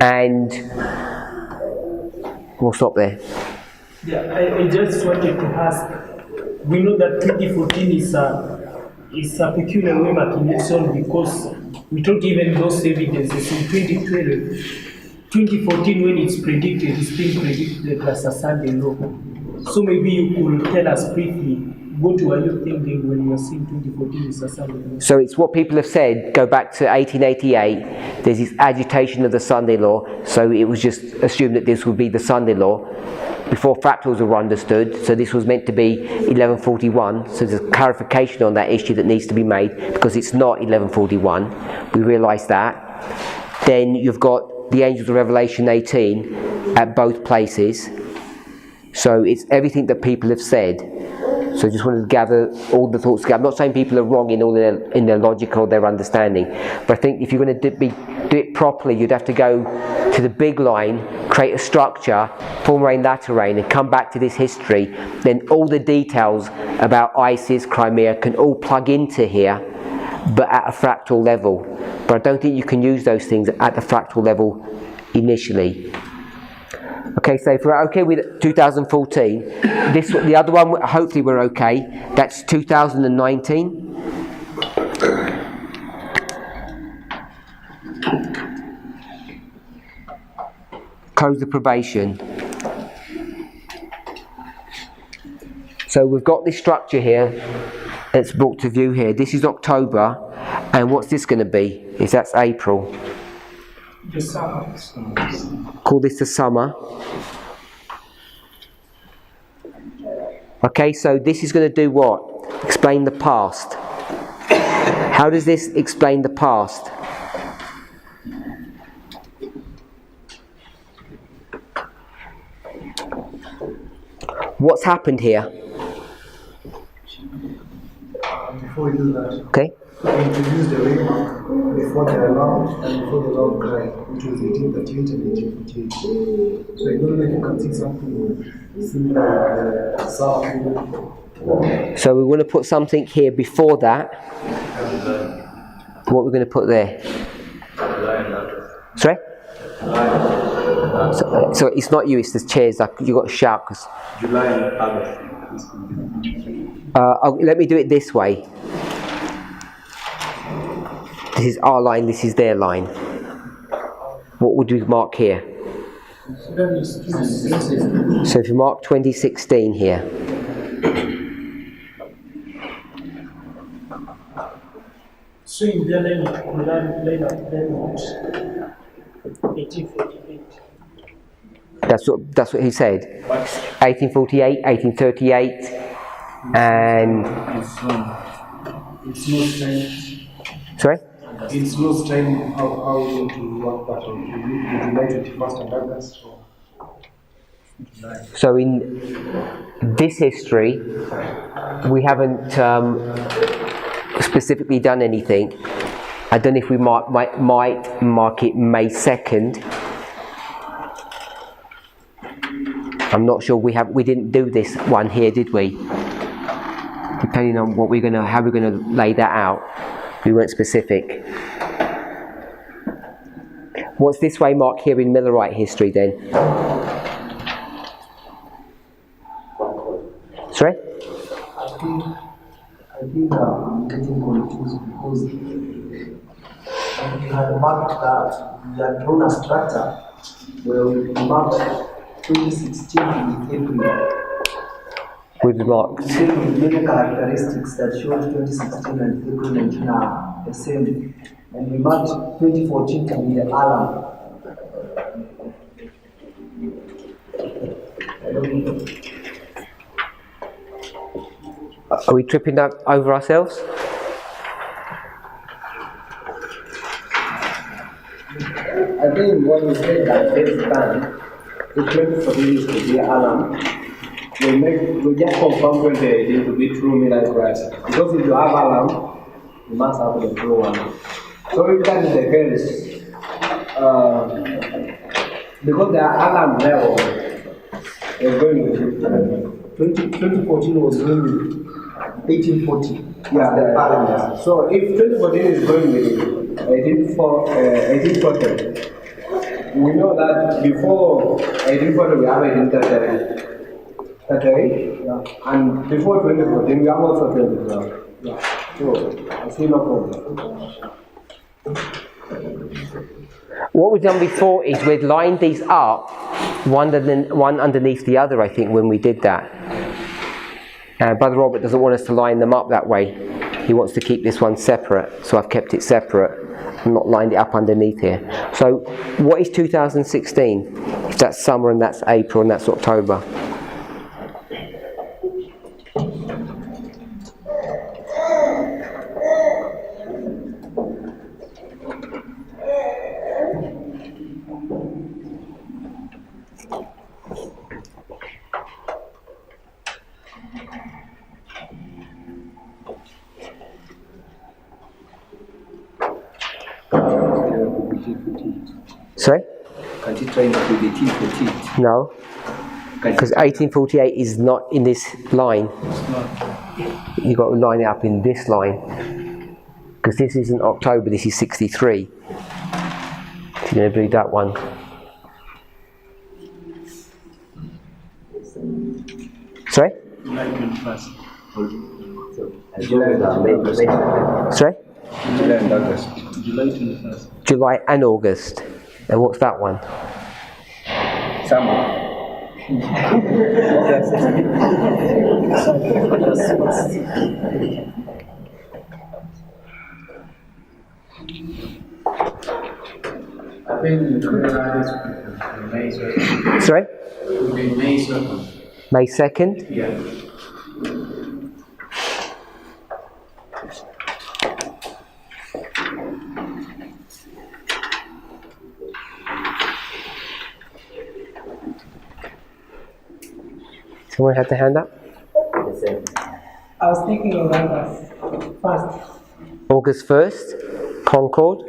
And we'll stop there. Yeah, I just wanted to ask, we know that 2014 is a peculiar waymark in its own, because we don't even those evidences in 2012. 2014, when it's being predicted as a Sunday law. So maybe you could tell us briefly, what were you thinking when you were seeing 2014 as a Sunday law? So it's what people have said, go back to 1888, there's this agitation of the Sunday law, so it was just assumed that this would be the Sunday law before fractals were understood, so this was meant to be 1141, so there's a clarification on that issue that needs to be made, because it's not 1141, we realise that. Then you've got the angels of Revelation 18 at both places, so it's everything that people have said. So I just wanted to gather all the thoughts together. I'm not saying people are wrong in their logic or their understanding, but I think if you're going to be do it properly, you'd have to go to the big line, create a structure, former reign, latter reign, and come back to this history. Then all the details about ISIS, Crimea can all plug into here, but at a fractal level. But I don't think you can use those things at the fractal level initially. Okay, so if we're okay with 2014, the other one, hopefully we're okay. That's 2019. Close the probation. So we've got this structure here that's brought to view here. This is October, and what's this going to be? That's April. The summer. Call this the summer. Okay, so this is going to do what? Explain the past. How does this explain the past? What's happened here? Before we do that, Okay. we introduced the waymark before the alarm and before the loud cry, which was 1838 and 1848. So I don't know if you can see something similar like So we want to put something here before that. What we're going to put there? Sorry? So it's not you, it's the chairs. You got to shout. July and August. Let me do it this way. This is our line, this is their line. What would we mark here? So if you mark 2016 here. So in the line of 1848. That's what he said. 1848, 1838, and It's not time. sorry. It's not time. How we going to work that out? You need to July 21st and August. Or So in this history, we haven't specifically done anything. I don't know if we might mark it May 2nd. I'm not sure we didn't do this one here, did we? Depending on how we're gonna lay that out, we weren't specific. What's this way marked here in Millerite history then? Sorry? I think I'm getting confused because we had marked that we had drawn a structure where we marked 2016 with April. With marks. With many characteristics that show 2016 and April 19 are the same. And we marked 2014 to be the alarm. Are we tripping over ourselves? I think when you say that this time, the 2014 is to be alarm, we just confirm when they need to be true midnight crisis. Because if you have alarm, you must have the true one. So if that is the case, because the alarm level is going to 2014 was going with 1840. Yeah, the parliament. So if 2014 is going with 1840, we know that before 1840 we have 1838, yeah. And before 2014 we have also 2012. Yeah. So I see no problem. What we've done before is we'd lined these up, one underneath the other, I think, when we did that. Brother Robert doesn't want us to line them up that way. He wants to keep this one separate, so I've kept it separate. I've not lined it up underneath here. So what is 2016? If that's summer and that's April and that's October. Sorry? Can't you try not with 1848? No. Because 1848 is not in this line. You've got to line it up in this line. Because this isn't October, this is 63. So you're going to do that one. Sorry? July 21st. Sorry? July and August. July 21st. July and August. And what's that one? Summer. I think the this May 2nd. Sorry? Would be May 2nd. May 2nd? Yeah. Someone had their hand up? I was thinking of August first. August 1st? Concord?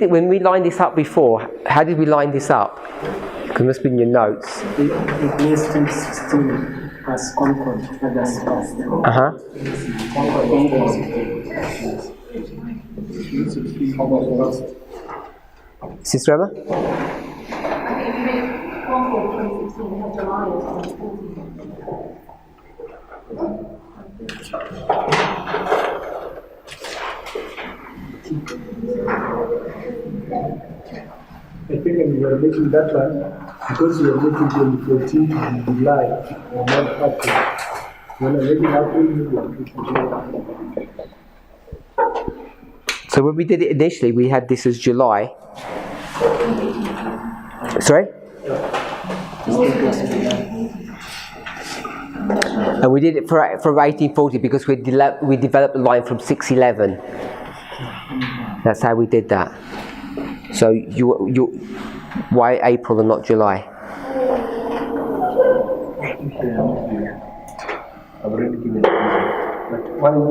When we lined this up before, how did we line this up? Because it must be in your notes. It means 2016 as Concord, August first. Sister Emma? I think if you make Concord 2016, you have July as 2014. I think when you were making that one, because you were making 2014 to July, and not April. When I'm making April, you are making July. So when we did it initially, we had this as July. Sorry? And we did it from 1840 because we developed the line from 611. That's how we did that. So why April and not July?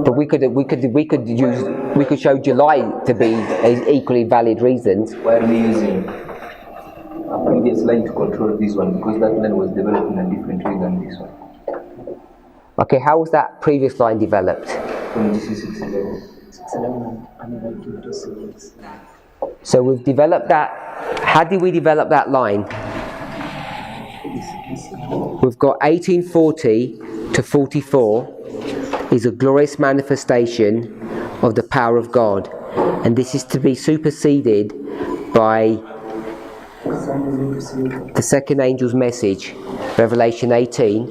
But we could show July to be equally valid reasons. Why are we using a previous line to control this one? Because that line was developed in a different way than this one. Okay, how was that previous line developed? From GC 611. So we've developed that. How did we develop that line? We've got 1840 to 44 is a glorious manifestation of the power of God, and this is to be superseded by the second angel's message, Revelation 18,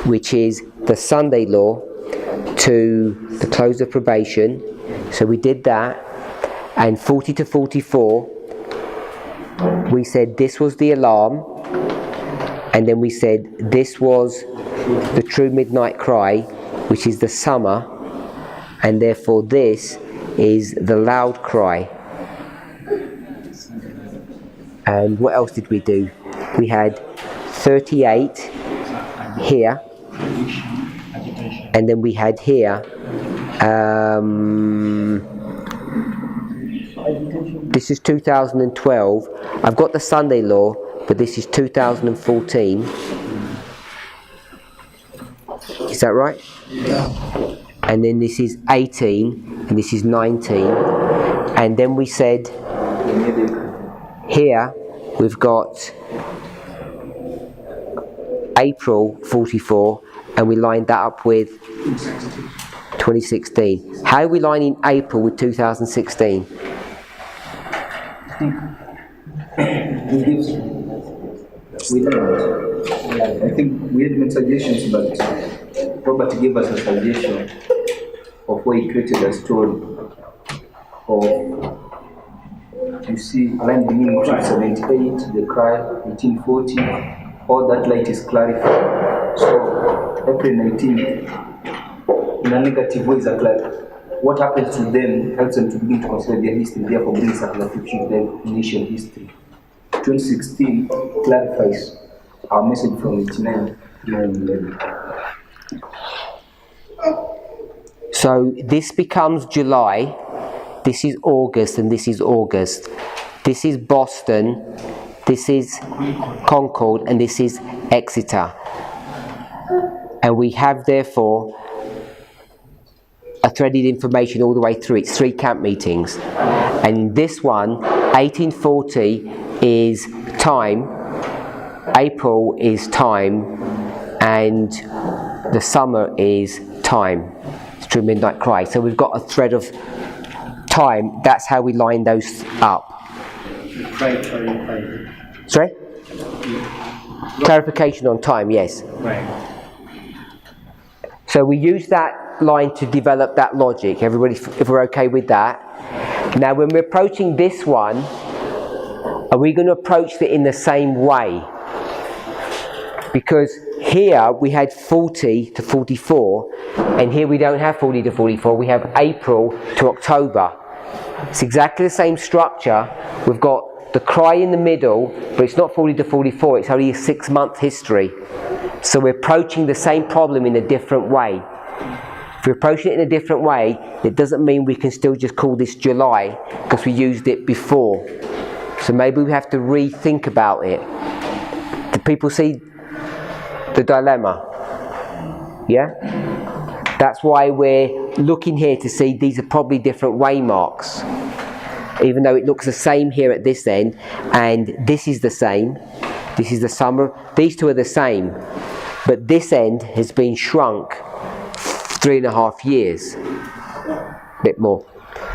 which is the Sunday law to the close of probation. So we did that. And 40 to 44, we said this was the alarm, and then we said this was the true midnight cry, which is the summer, and therefore this is the loud cry. And what else did we do? We had 38 here, and then we had here this is 2012. I've got the Sunday law, but this is 2014. Is that right? Yeah. And then this is 18, and this is 19. And then we said, here we've got April 44, and we lined that up with 2016. How are we lining April with 2016? I think we had made suggestions, but Robert gave us a suggestion of where he created a story of, you see, a line beginning 1878, the cry, 1840, all that light is clarified. So, April 19th, in a negative way, that like what happens to them helps them to begin to consider their history, therefore brings up like to their initial history. 2016 clarifies our message from 89 to 9/11. So this becomes July, this is August, and this is August. This is Boston, this is Concord, and this is Exeter. And we have therefore a threaded information all the way through. It's 3 camp meetings. And this one, 1840 is time, April is time, and the summer is time. It's true midnight cry. So we've got a thread of time. That's how we line those up. Sorry? Clarification on time, yes. Right. So we use that line to develop that logic. Everybody, if we're okay with that. Now when we're approaching this one, are we going to approach it in the same way? Because here we had 40 to 44, and here we don't have 40 to 44, we have April to October. It's exactly the same structure. We've got the cry in the middle, but it's not 40 to 44, it's only a 6-month history. So we're approaching the same problem in a different way. If we're approaching it in a different way, it doesn't mean we can still just call this July, because we used it before. So maybe we have to rethink about it. Do people see the dilemma? Yeah? That's why we're looking here to see these are probably different waymarks. Even though it looks the same here at this end, and this is the same. This is the summer. These two are the same. But this end has been shrunk 3.5 years. A bit more.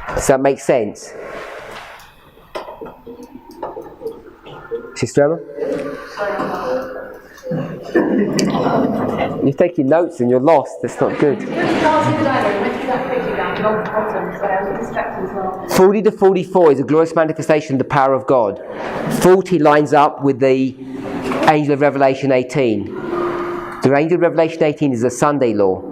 Does that make sense? Sister Emma? You're taking notes and you're lost. That's not good. 40 to 44 is a glorious manifestation of the power of God. 40 lines up with the angel of Revelation 18. The angel of Revelation 18 is the Sunday law.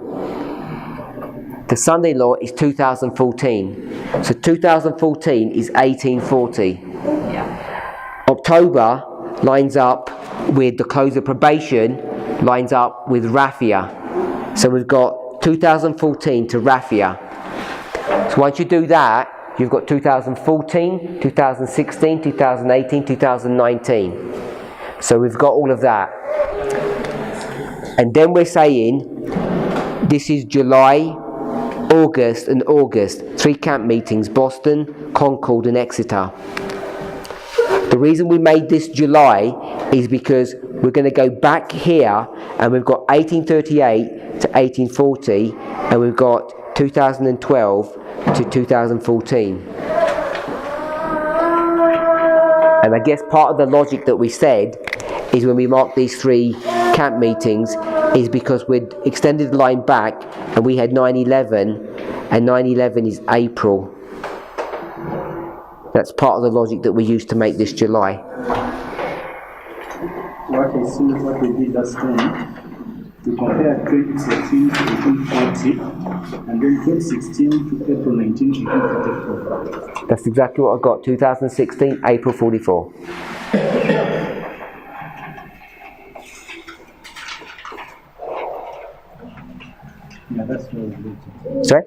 The Sunday law is 2014. So 2014 is 1840. October lines up with the close of probation, lines up with Raphia. So we've got 2014 to Raphia. So once you do that, you've got 2014, 2016, 2018, 2019. So we've got all of that. And then we're saying this is July, August and August. 3 camp meetings, Boston, Concord and Exeter. The reason we made this July is because we're going to go back here and we've got 1838 to 1840 and we've got 2012 to 2014. And I guess part of the logic that we said is when we marked these 3 camp meetings is because we'd extended the line back and we had 9/11 and 9/11 is April. That's part of the logic that we used to make this July. What I see, what we did last time, we compared 2016 to 1840, and then 2016 to April 19 to 1844. That's exactly what I got. 2016, April 44. Yeah, that's what we did. Sorry?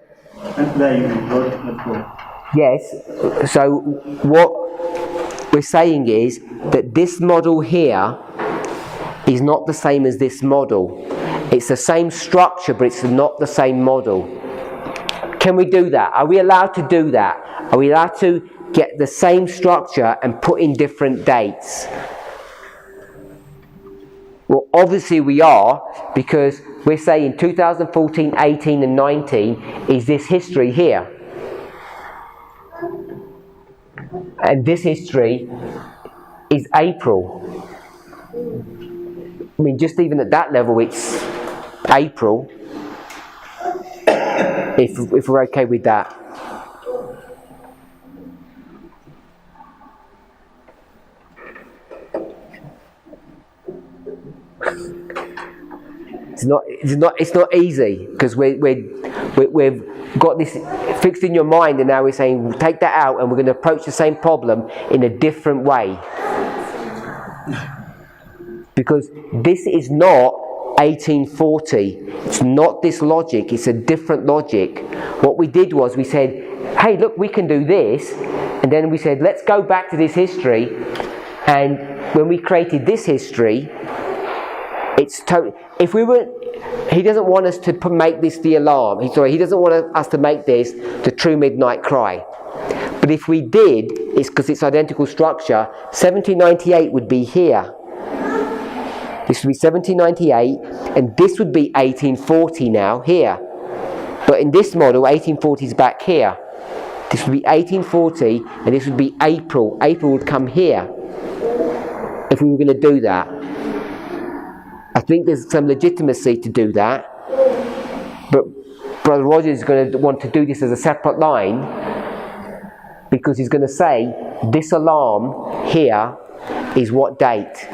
And there you brought April. Yes, so what we're saying is that this model here is not the same as this model. It's the same structure, but it's not the same model. Can we do that? Are we allowed to do that? Are we allowed to get the same structure and put in different dates? Well, obviously we are, because we're saying 2014, 18 and 19 is this history here. And this history is April. I mean, just even at that level, it's April. If we're okay with that. It's not easy because we're we've got this fixed in your mind, and now we're saying we'll take that out and we're going to approach the same problem in a different way. Because this is not 1840. It's not this logic. It's a different logic. What we did was we said, hey, look, we can do this. And then we said, let's go back to this history. And when we created this history, it's totally... If we were... He doesn't want us to make this the alarm. He doesn't want us to make this the true midnight cry. But if we did, it's because it's identical structure. 1798 would be here. This would be 1798, and this would be 1840 now, here. But in this model, 1840 is back here. This would be 1840, and this would be April. April would come here, if we were going to do that. I think there's some legitimacy to do that, but Brother Roger is going to want to do this as a separate line, because he's going to say, this alarm here is what date?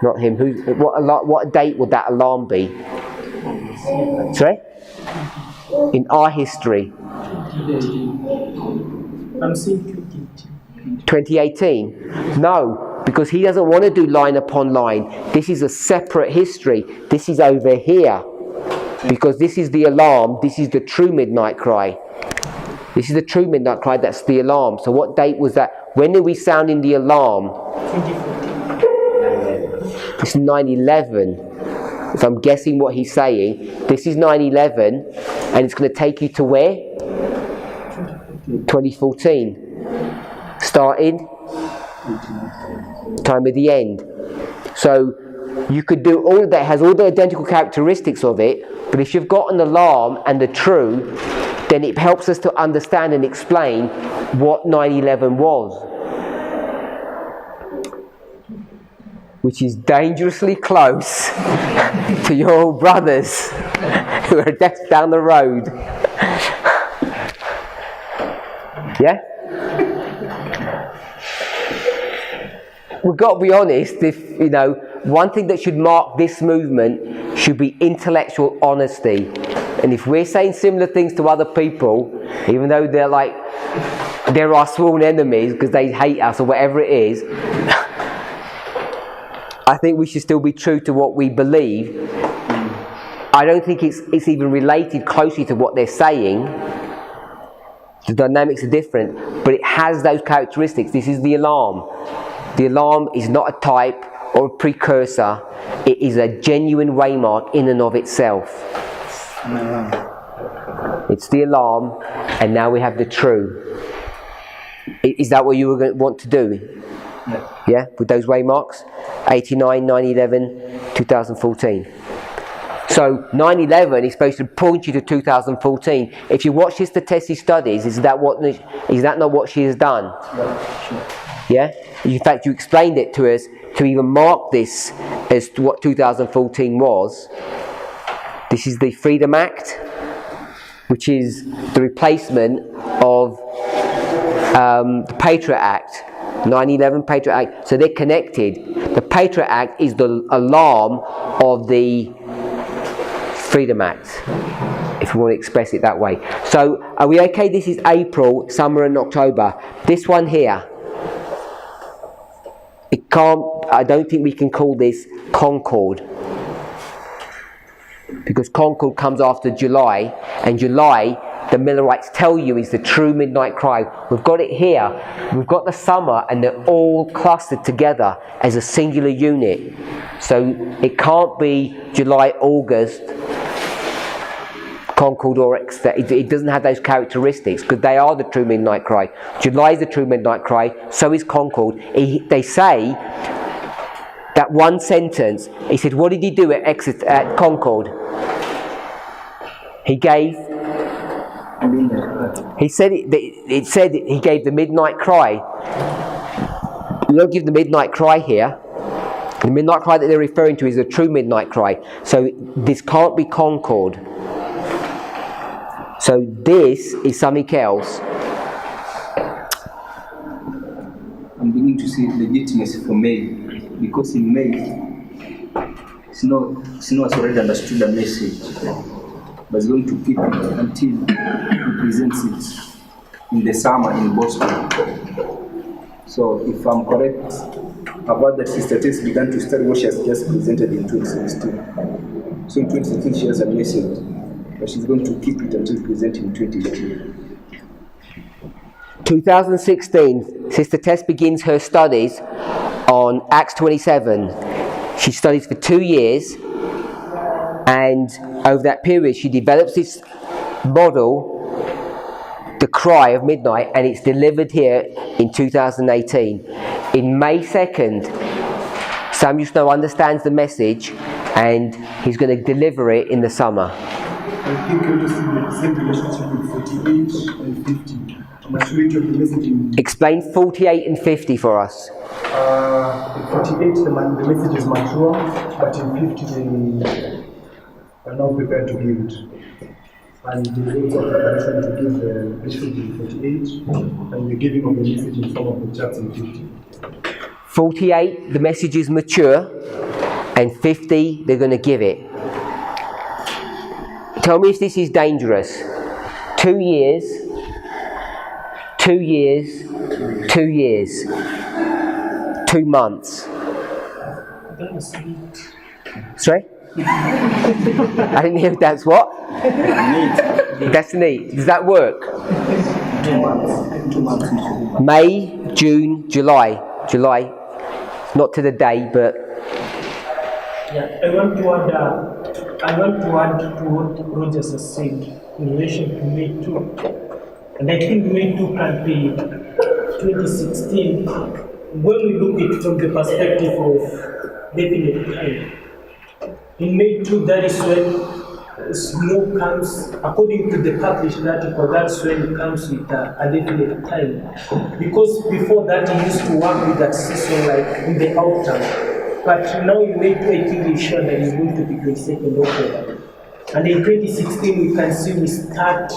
Not him. What date would that alarm be? Sorry? In our history. I'm saying 2018? No, because he doesn't want to do line upon line. This is a separate history. This is over here. Because this is the alarm. This is the true midnight cry. This is the true midnight cry. That's the alarm. So what date was that? When are we sounding the alarm? 2014. It's 9/11. If I'm guessing what he's saying, this is 9/11, and it's going to take you to where? 2014. Starting time of the end. So you could do all of that. It has all the identical characteristics of it, but if you've got an alarm and the true, then it helps us to understand and explain what 9/11 was. Which is dangerously close to your brothers who are just down the road. Yeah? We've got to be honest, one thing that should mark this movement should be intellectual honesty. And if we're saying similar things to other people, even though they're our sworn enemies because they hate us or whatever it is, I think we should still be true to what we believe. I don't think it's even related closely to what they're saying. The dynamics are different, but it has those characteristics. This is the alarm. The alarm is not a type or a precursor. It is a genuine waymark in and of itself. It's the alarm, and now we have the true. Is that what you were going to want to do? Yeah, with those waymarks? 89, 9/11, 2014. So 9/11 is supposed to point you to 2014. If you watch Sister Tessie's studies, is that not what she has done? Yeah? In fact, you explained it to us to even mark this as to what 2014 was. This is the Freedom Act, which is the replacement of the Patriot Act. 9/11 Patriot Act. So they're connected. The Patriot Act is the alarm of the Freedom Act, if we want to express it that way. So are we okay? This is April, summer and October. This one here, I don't think we can call this Concord, because Concord comes after July, and July, the Millerites tell you, is the true midnight cry. We've got it here. We've got the summer, and they're all clustered together as a singular unit. So it can't be July, August, Concord, or it doesn't have those characteristics, because they are the true midnight cry. July is the true midnight cry. So is Concord. They say that one sentence. He said, "What did he do at Concord?" He gave. He said it said he gave the midnight cry. You don't give the midnight cry here. The midnight cry that they're referring to is a true midnight cry. So this can't be Concord. So this is something else. I'm beginning to see legitimacy for May, because in May, it's not already understood the message. but he's going to keep it until he presents it in the summer in Boston. So if I'm correct about that, Sister Tess began to study what she has just presented in 2016. So in 2016 she has a message, but she's going to keep it until presenting in 2018. 2016, Sister Tess begins her studies on Acts 27. She studies for 2 years, and over that period she develops this model, the cry of midnight, and it's delivered here in 2018. In May 2nd, Samuel Snow understands the message and he's going to deliver it in the summer. I think you just see the same relationship with 48 and 50. Maturity of the messaging. Explain 48 and 50 for us. In 48, the message is mature, but in 50, they are not prepared to give it. And the rules of preparation to give the message in 48, and the giving of the message in some of the chapters in 50. 48, the message is mature, and 50, they're going to give it. Tell me if this is dangerous. 2 years, 2 years, 2 years, 2 months. Sorry? I didn't hear that's what? That's neat. Does that work? 2 months. 2 months. May, June, July. July. Not to the day, but... Yeah, I want to add to what Rogers has said in relation to May 2. And I think May 2 can be 2016 when we look at it from the perspective of definite time. In May 2, that is when snow comes, according to the published article, that's when it comes with a definite time. Because before that, he used to work with that season like in the autumn. But now in May 2, I think he's sure that it's going to be 22nd October. And in 2016, we can see we start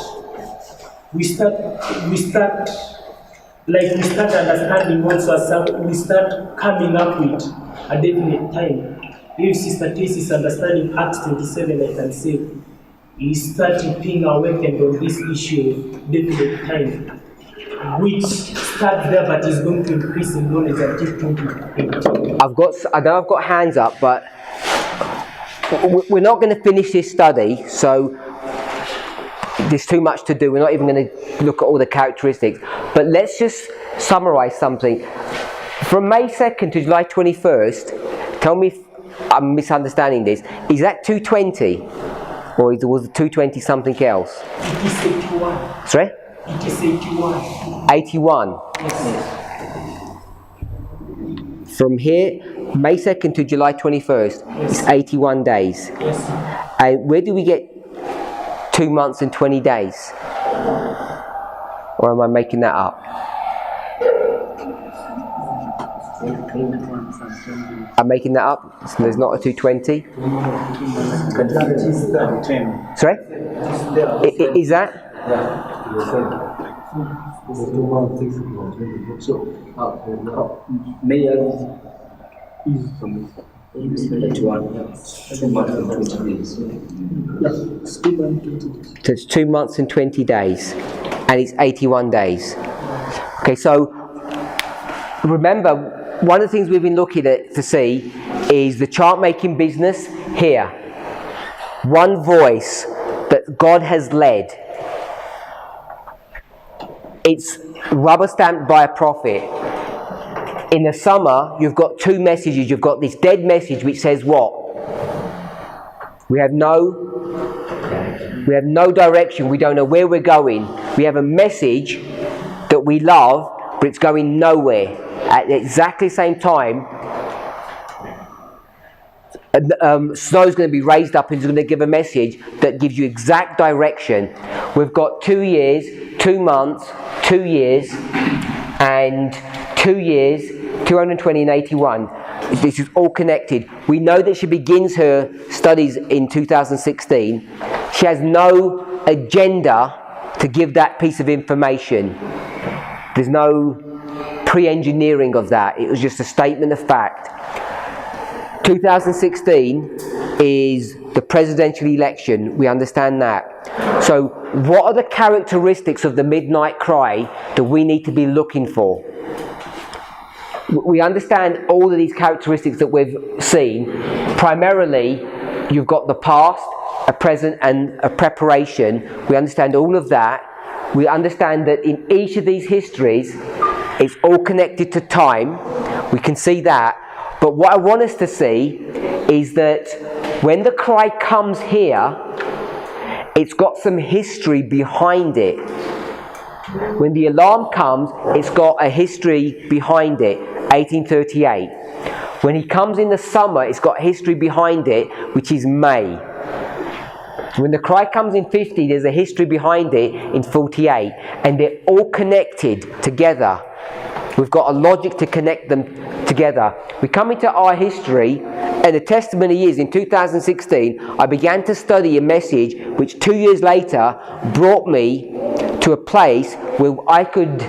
understanding also, we start coming up with a definite time. If Sister Tess is understanding Acts 27, I can say he started being awakened on this issue of definite time, which starts there but is going to increase in knowledge until 2018. I know I've got hands up, but we're not going to finish this study, so there's too much to do. We're not even going to look at all the characteristics. But let's just summarize something. From May 2nd to July 21st, tell me if I'm misunderstanding this. Is that 220? Or was it 220 something else? It is 81. Sorry? It is 81. 81. Yes. From here, May 2nd to July 21st, yes. It's 81 days. Yes. And where do we get 2 months and 20 days? Or am I making that up? I'm making that up? So there's not a 220? Sorry? Is that? May is 21. 2 months and 20 days. So it's 2 months and 20 days. And it's 81 days. Okay, so remember, one of the things we've been looking at to see is the chart making business here. One voice that God has led. It's rubber stamped by a prophet. In the summer, you've got 2 messages. You've got this dead message which says what? We have no direction. We don't know where we're going. We have a message that we love, but it's going nowhere. At exactly the same time, Snow's going to be raised up and he's going to give a message that gives you exact direction. We've got 2 years, 2 months, 2 years, and 2 years, 220 and 81. This is all connected. We know that she begins her studies in 2016. She has no agenda to give that piece of information. There's no pre-engineering of that. It was just a statement of fact. 2016 is the presidential election. We understand that. So what are the characteristics of the midnight cry that we need to be looking for? We understand all of these characteristics that we've seen. Primarily, you've got the past, a present, and a preparation. We understand all of that. We understand that in each of these histories, it's all connected to time. We can see that. But what I want us to see is that when the cry comes here, it's got some history behind it. When the alarm comes, it's got a history behind it, 1838. When he comes in the summer, it's got history behind it, which is May. When the cry comes in 50, there's a history behind it in 48. And they're all connected together. We've got a logic to connect them together. We come into our history, and the testimony is, in 2016, I began to study a message which 2 years later brought me to a place where I could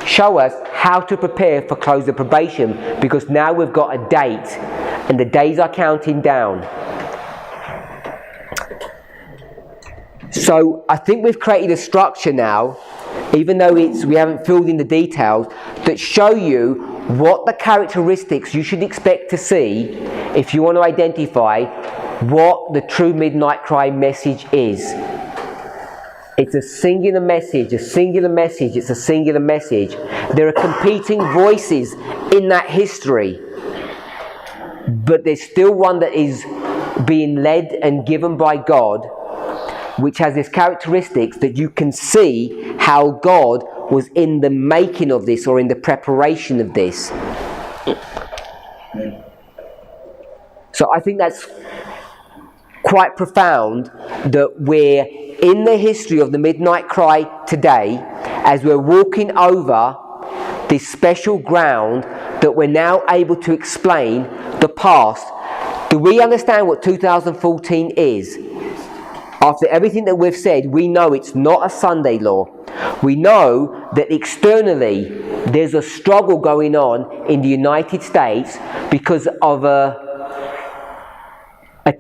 show us how to prepare for close of probation, because now we've got a date, and the days are counting down. So I think we've created a structure now, even though we haven't filled in the details, that show you what the characteristics you should expect to see if you want to identify what the true midnight cry message is. It's a singular message, a singular message, it's a singular message. There are competing voices in that history, but there's still one that is being led and given by God, which has this characteristics that you can see how God was in the making of this, or in the preparation of this. So I think that's quite profound, that we're in the history of the midnight cry today, as we're walking over this special ground, that we're now able to explain the past. Do we understand what 2014 is? After everything that we've said, we know it's not a Sunday law. We know that externally there's a struggle going on in the United States because of a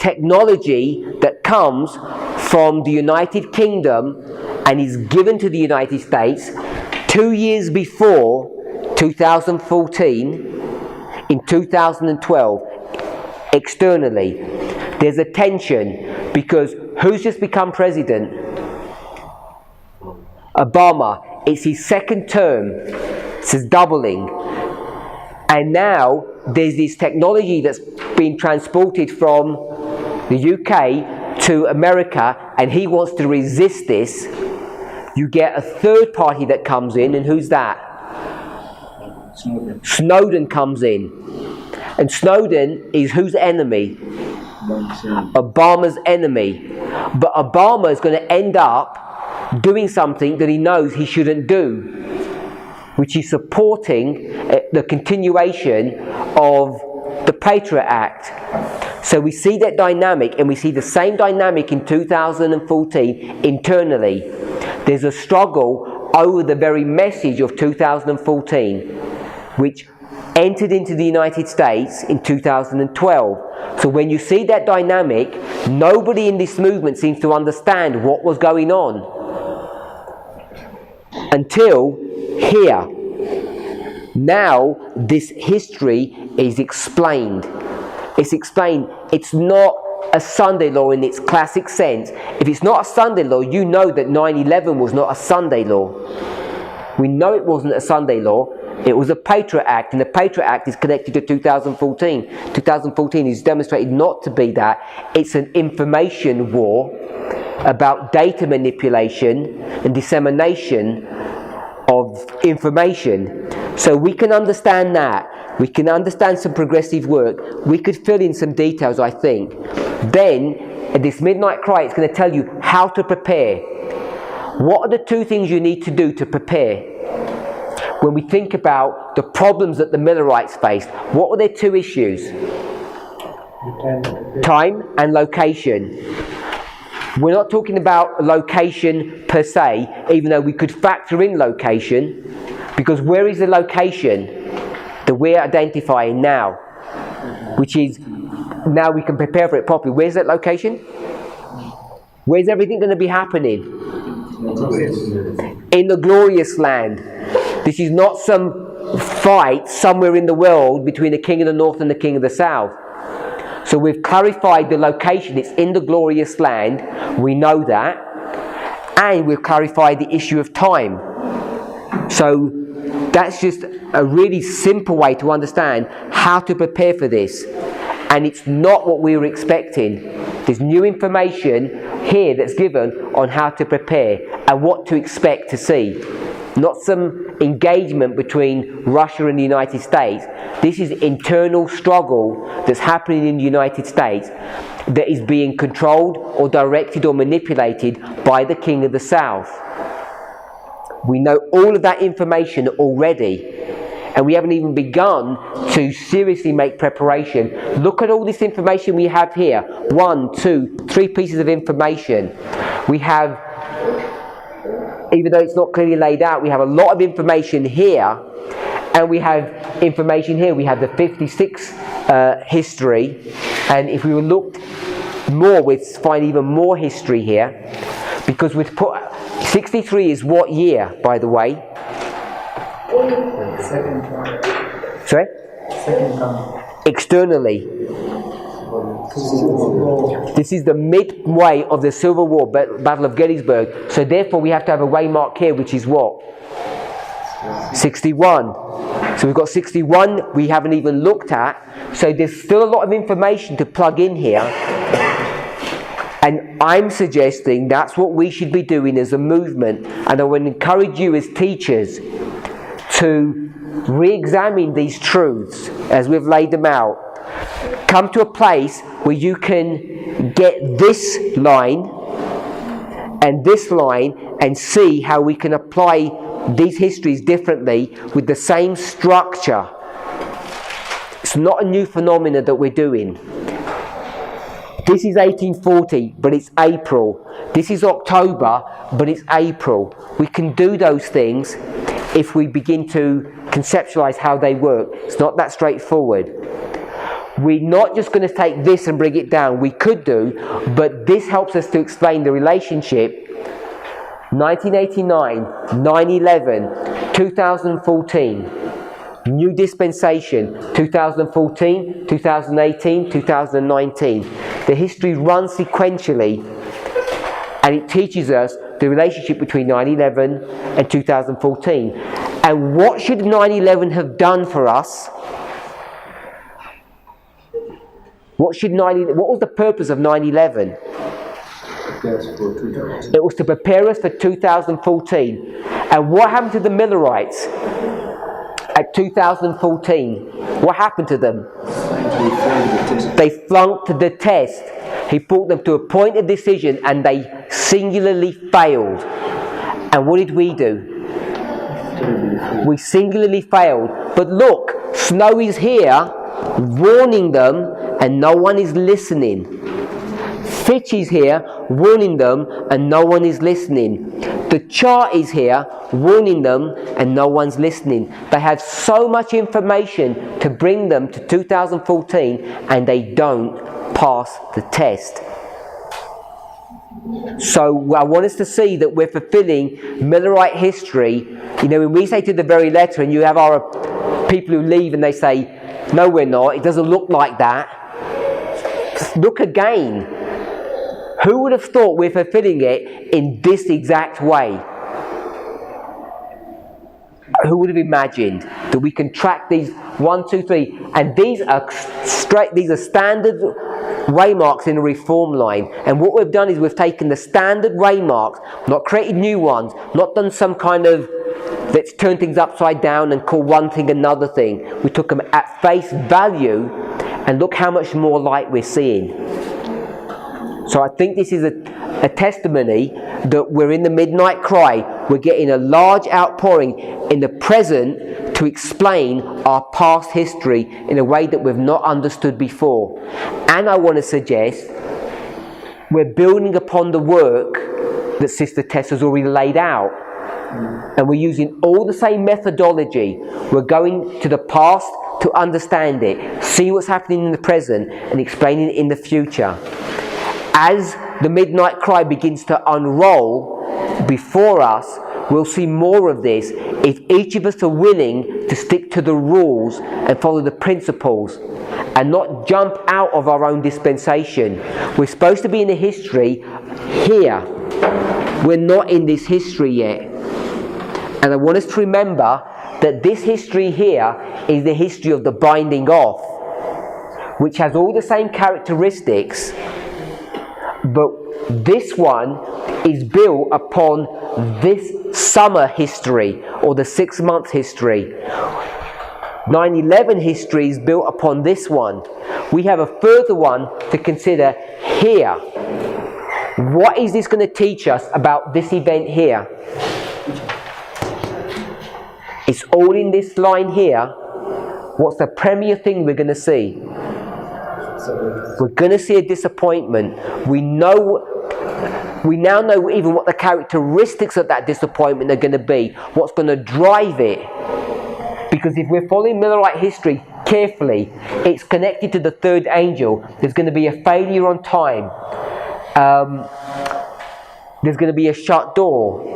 technology that comes from the United Kingdom and is given to the United States 2 years before 2014, in 2012. Externally, there's a tension because who's just become president? Obama. It's his second term. It's his doubling. And now there's this technology that's been transported from the UK to America, and he wants to resist this. You get a third party that comes in, and who's that? Snowden comes in. And Snowden is whose enemy? Obama's enemy. But Obama is going to end up doing something that he knows he shouldn't do, which is supporting the continuation of the Patriot Act. So we see that dynamic, and we see the same dynamic in 2014 internally. There's a struggle over the very message of 2014, which entered into the United States in 2012. So when you see that dynamic, nobody in this movement seems to understand what was going on until here. Now this history is explained. It's explained. It's not a Sunday law in its classic sense. If it's not a Sunday law, you know that 9/11 was not a Sunday law. We know it wasn't a Sunday law. It was a Patriot Act, and the Patriot Act is connected to 2014. 2014 is demonstrated not to be that. It's an information war about data manipulation and dissemination of information. So we can understand that. We can understand some progressive work. We could fill in some details, I think. Then, at this midnight cry, it's going to tell you how to prepare. What are the two things you need to do to prepare? When we think about the problems that the Millerites faced, what were their two issues? Time and location. We're not talking about location per se, even though we could factor in location, because where is the location that we're identifying now? Which is now we can prepare for it properly. Where's that location? Where's everything going to be happening? In the glorious land. This is not some fight somewhere in the world between the king of the north and the king of the south. So we've clarified the location. It's in the glorious land. We know that. And we've clarified the issue of time. So that's just a really simple way to understand how to prepare for this. And it's not what we were expecting. There's new information here that's given on how to prepare and what to expect to see. Not some engagement between Russia and the United States. This is internal struggle that's happening in the United States that is being controlled or directed or manipulated by the King of the South. We know all of that information already. And we haven't even begun to seriously make preparation. Look at all this information we have here. 1, 2, 3 pieces of information. We have, even though it's not clearly laid out, we have a lot of information here. And we have information here. We have the 56 history. And if we looked more, we'd find even more history here. Because we've put, 63 is what year, by the way? Second coming. Sorry? Second coming. Externally. This is the midway of the Civil War, Battle of Gettysburg. So therefore we have to have a waymark here, which is what? 61. So we've got 61 we haven't even looked at. So there's still a lot of information to plug in here. And I'm suggesting that's what we should be doing as a movement. And I would encourage you as teachers to re-examine these truths as we've laid them out. Come to a place where you can get this line and see how we can apply these histories differently with the same structure. It's not a new phenomenon that we're doing. This is 1840, but it's April. This is October, but it's April. We can do those things if we begin to conceptualize how they work. It's not that straightforward. We're not just going to take this and bring it down. We could do, but this helps us to explain the relationship. 1989, 9/11, 2014, New Dispensation, 2014, 2018, 2019. The history runs sequentially, and it teaches us the relationship between 9/11 and 2014. And what should 9/11 have done for us? What was the purpose of 9/11? It was to prepare us for 2014. And what happened to the Millerites at 2014? What happened to them? They flunked the test. He brought them to a point of decision and they singularly failed. And what did we do? We singularly failed. But look, Snow is here warning them and no one is listening. Fitch is here warning them and no one is listening. The chart is here warning them and no one's listening. They have so much information to bring them to 2014 and they don't pass the test. So I want us to see that we're fulfilling Millerite history. You know, when we say to the very letter, and you have our people who leave and they say, no we're not, it doesn't look like that. Look again. Who would have thought we're fulfilling it in this exact way? Who would have imagined that we can track these 1, 2, 3, and these are standard waymarks in a reform line. And what we've done is we've taken the standard waymarks, not created new ones, not done some kind of let's turn things upside down and call one thing another thing. We took them at face value and look how much more light we're seeing. So I think this is a testimony that we're in the midnight cry. We're getting a large outpouring in the present to explain our past history in a way that we've not understood before. And I want to suggest we're building upon the work that Sister Tess has already laid out. And we're using all the same methodology. We're going to the past to understand it, see what's happening in the present, and explaining it in the future. As the midnight cry begins to unroll before us, we'll see more of this if each of us are willing to stick to the rules and follow the principles and not jump out of our own dispensation. We're supposed to be in the history here. We're not in this history yet. And I want us to remember that this history here is the history of the binding off, which has all the same characteristics, but this one is built upon this summer history or the 6 month history. 9/11 history is built upon this one. We have a further one to consider here. What is this going to teach us about this event here? It's all in this line here. What's the premier thing we're going to see? We're going to see a disappointment. We now know even what the characteristics of that disappointment are going to be. What's going to drive it? Because if we're following Millerite history carefully, it's connected to the third angel. There's going to be a failure on time. There's going to be a shut door.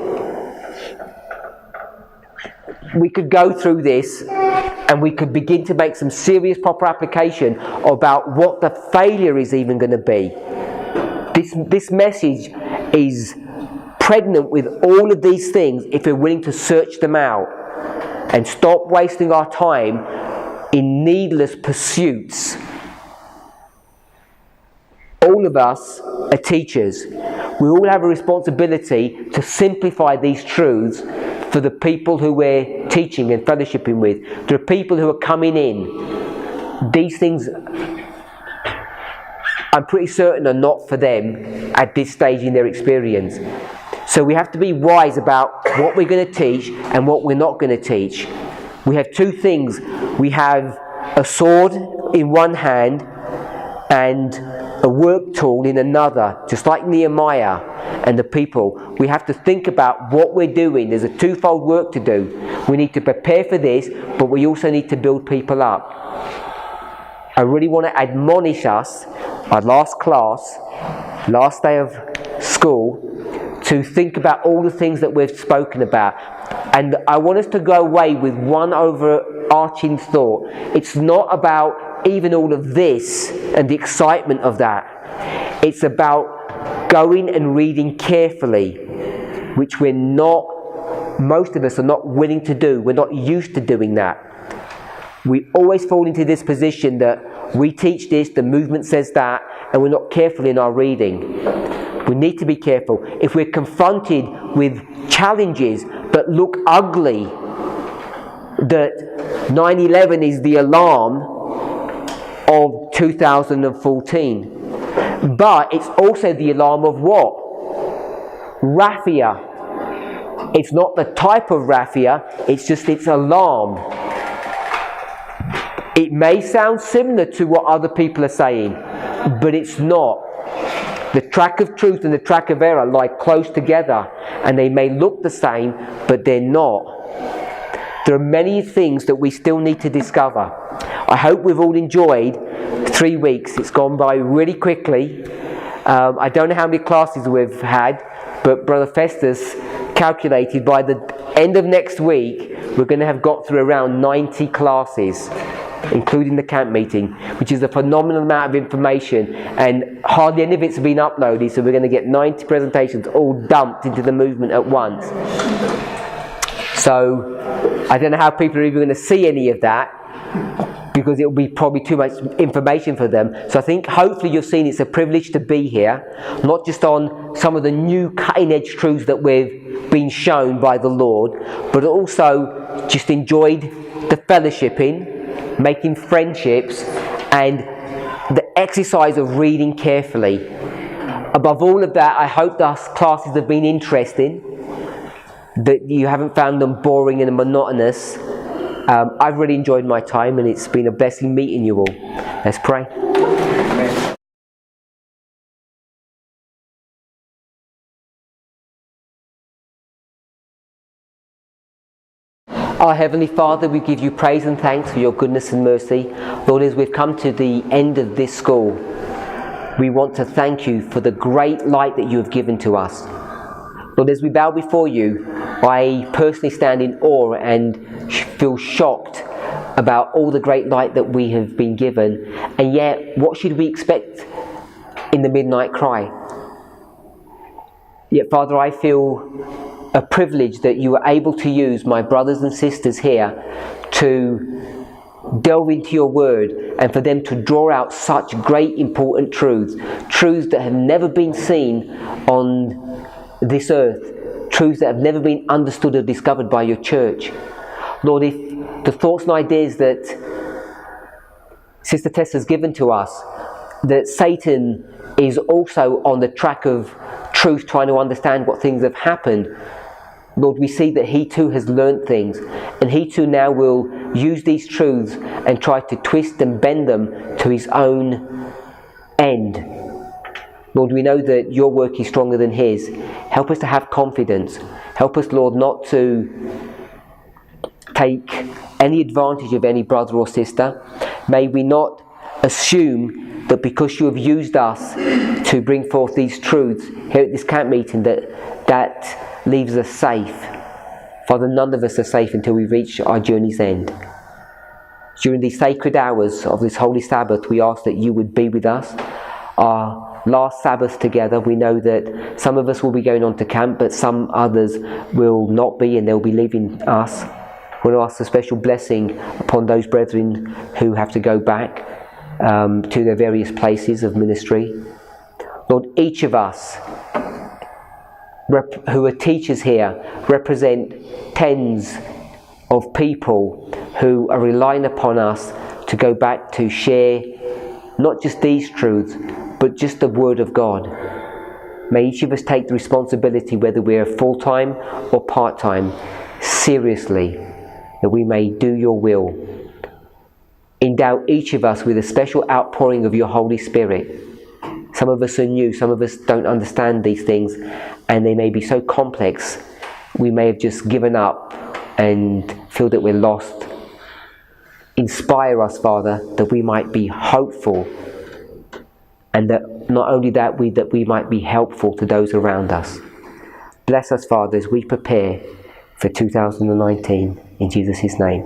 We could go through this and we could begin to make some serious proper application about what the failure is even going to be. This message is pregnant with all of these things if we're willing to search them out and stop wasting our time in needless pursuits. All of us are teachers. We all have a responsibility to simplify these truths for the people who we're teaching and fellowshipping with, to the people who are coming in. These things, I'm pretty certain, are not for them at this stage in their experience. So we have to be wise about what we're going to teach and what we're not going to teach. We have two things. We have a sword in one hand and a work tool in another, just like Nehemiah and the people. We have to think about what we're doing. There's a twofold work to do. We need to prepare for this, but we also need to build people up. I really want to admonish us, our last class, last day of school, to think about all the things that we've spoken about. And I want us to go away with one overarching thought. It's not about even all of this and the excitement of that. It's about going and reading carefully, which we're not, most of us are not willing to do. We're not used to doing that. We always fall into this position that we teach this, the movement says that, and we're not careful in our reading. We need to be careful. If we're confronted with challenges that look ugly, that 9/11 is the alarm of 2014, but it's also the alarm of what? Raffia. It's not the type of raffia, it's just its alarm. It may sound similar to what other people are saying, but it's not. The track of truth and the track of error lie close together, and they may look the same, but they're not. There are many things that we still need to discover. I hope we've all enjoyed 3 weeks. It's gone by really quickly. I don't know how many classes we've had, but Brother Festus calculated by the end of next week, we're going to have got through around 90 classes, including the camp meeting, which is a phenomenal amount of information, and hardly any of it's been uploaded, so we're going to get 90 presentations all dumped into the movement at once. So I don't know how people are even going to see any of that, because it will be probably too much information for them. So I think hopefully you've seen it's a privilege to be here, not just on some of the new cutting edge truths that we've been shown by the Lord, but also just enjoyed the fellowshipping, making friendships, and the exercise of reading carefully. Above all of that, I hope the classes have been interesting, that you haven't found them boring and monotonous. I've really enjoyed my time, and it's been a blessing meeting you all. Let's pray. Our Heavenly Father, we give you praise and thanks for your goodness and mercy. Lord, as we've come to the end of this school, we want to thank you for the great light that you have given to us. Lord, as we bow before you, I personally stand in awe and feel shocked about all the great light that we have been given. And yet, what should we expect in the midnight cry? Yet, Father, I feel a privilege that you are able to use my brothers and sisters here to delve into your word and for them to draw out such great important truths that have never been seen on this earth, truths that have never been understood or discovered by your church. Lord, if the thoughts and ideas that Sister Tess has given to us, that Satan is also on the track of truth, trying to understand what things have happened, Lord, we see that he too has learnt things, and he too now will use these truths and try to twist and bend them to his own end. Lord, we know that your work is stronger than his. Help us to have confidence. Help us, Lord, not to take any advantage of any brother or sister. May we not assume that because you have used us to bring forth these truths here at this camp meeting that leaves us safe. Father, none of us are safe until we reach our journey's end. During these sacred hours of this Holy Sabbath, we ask that you would be with us. Our last Sabbath together, we know that some of us will be going on to camp, but some others will not be, and they'll be leaving us. We want to ask a special blessing upon those brethren who have to go back to their various places of ministry. Lord, each of us who are teachers here represent tens of people who are relying upon us to go back to share not just these truths, but just the Word of God. May each of us take the responsibility, whether we're full-time or part-time, seriously, that we may do your will. Endow each of us with a special outpouring of your Holy Spirit. Some of us are new, some of us don't understand these things, and they may be so complex, we may have just given up and feel that we're lost. Inspire us, Father, that we might be hopeful, and that not only that we might be helpful to those around us. Bless us, Father, as we prepare for 2019, in Jesus' name.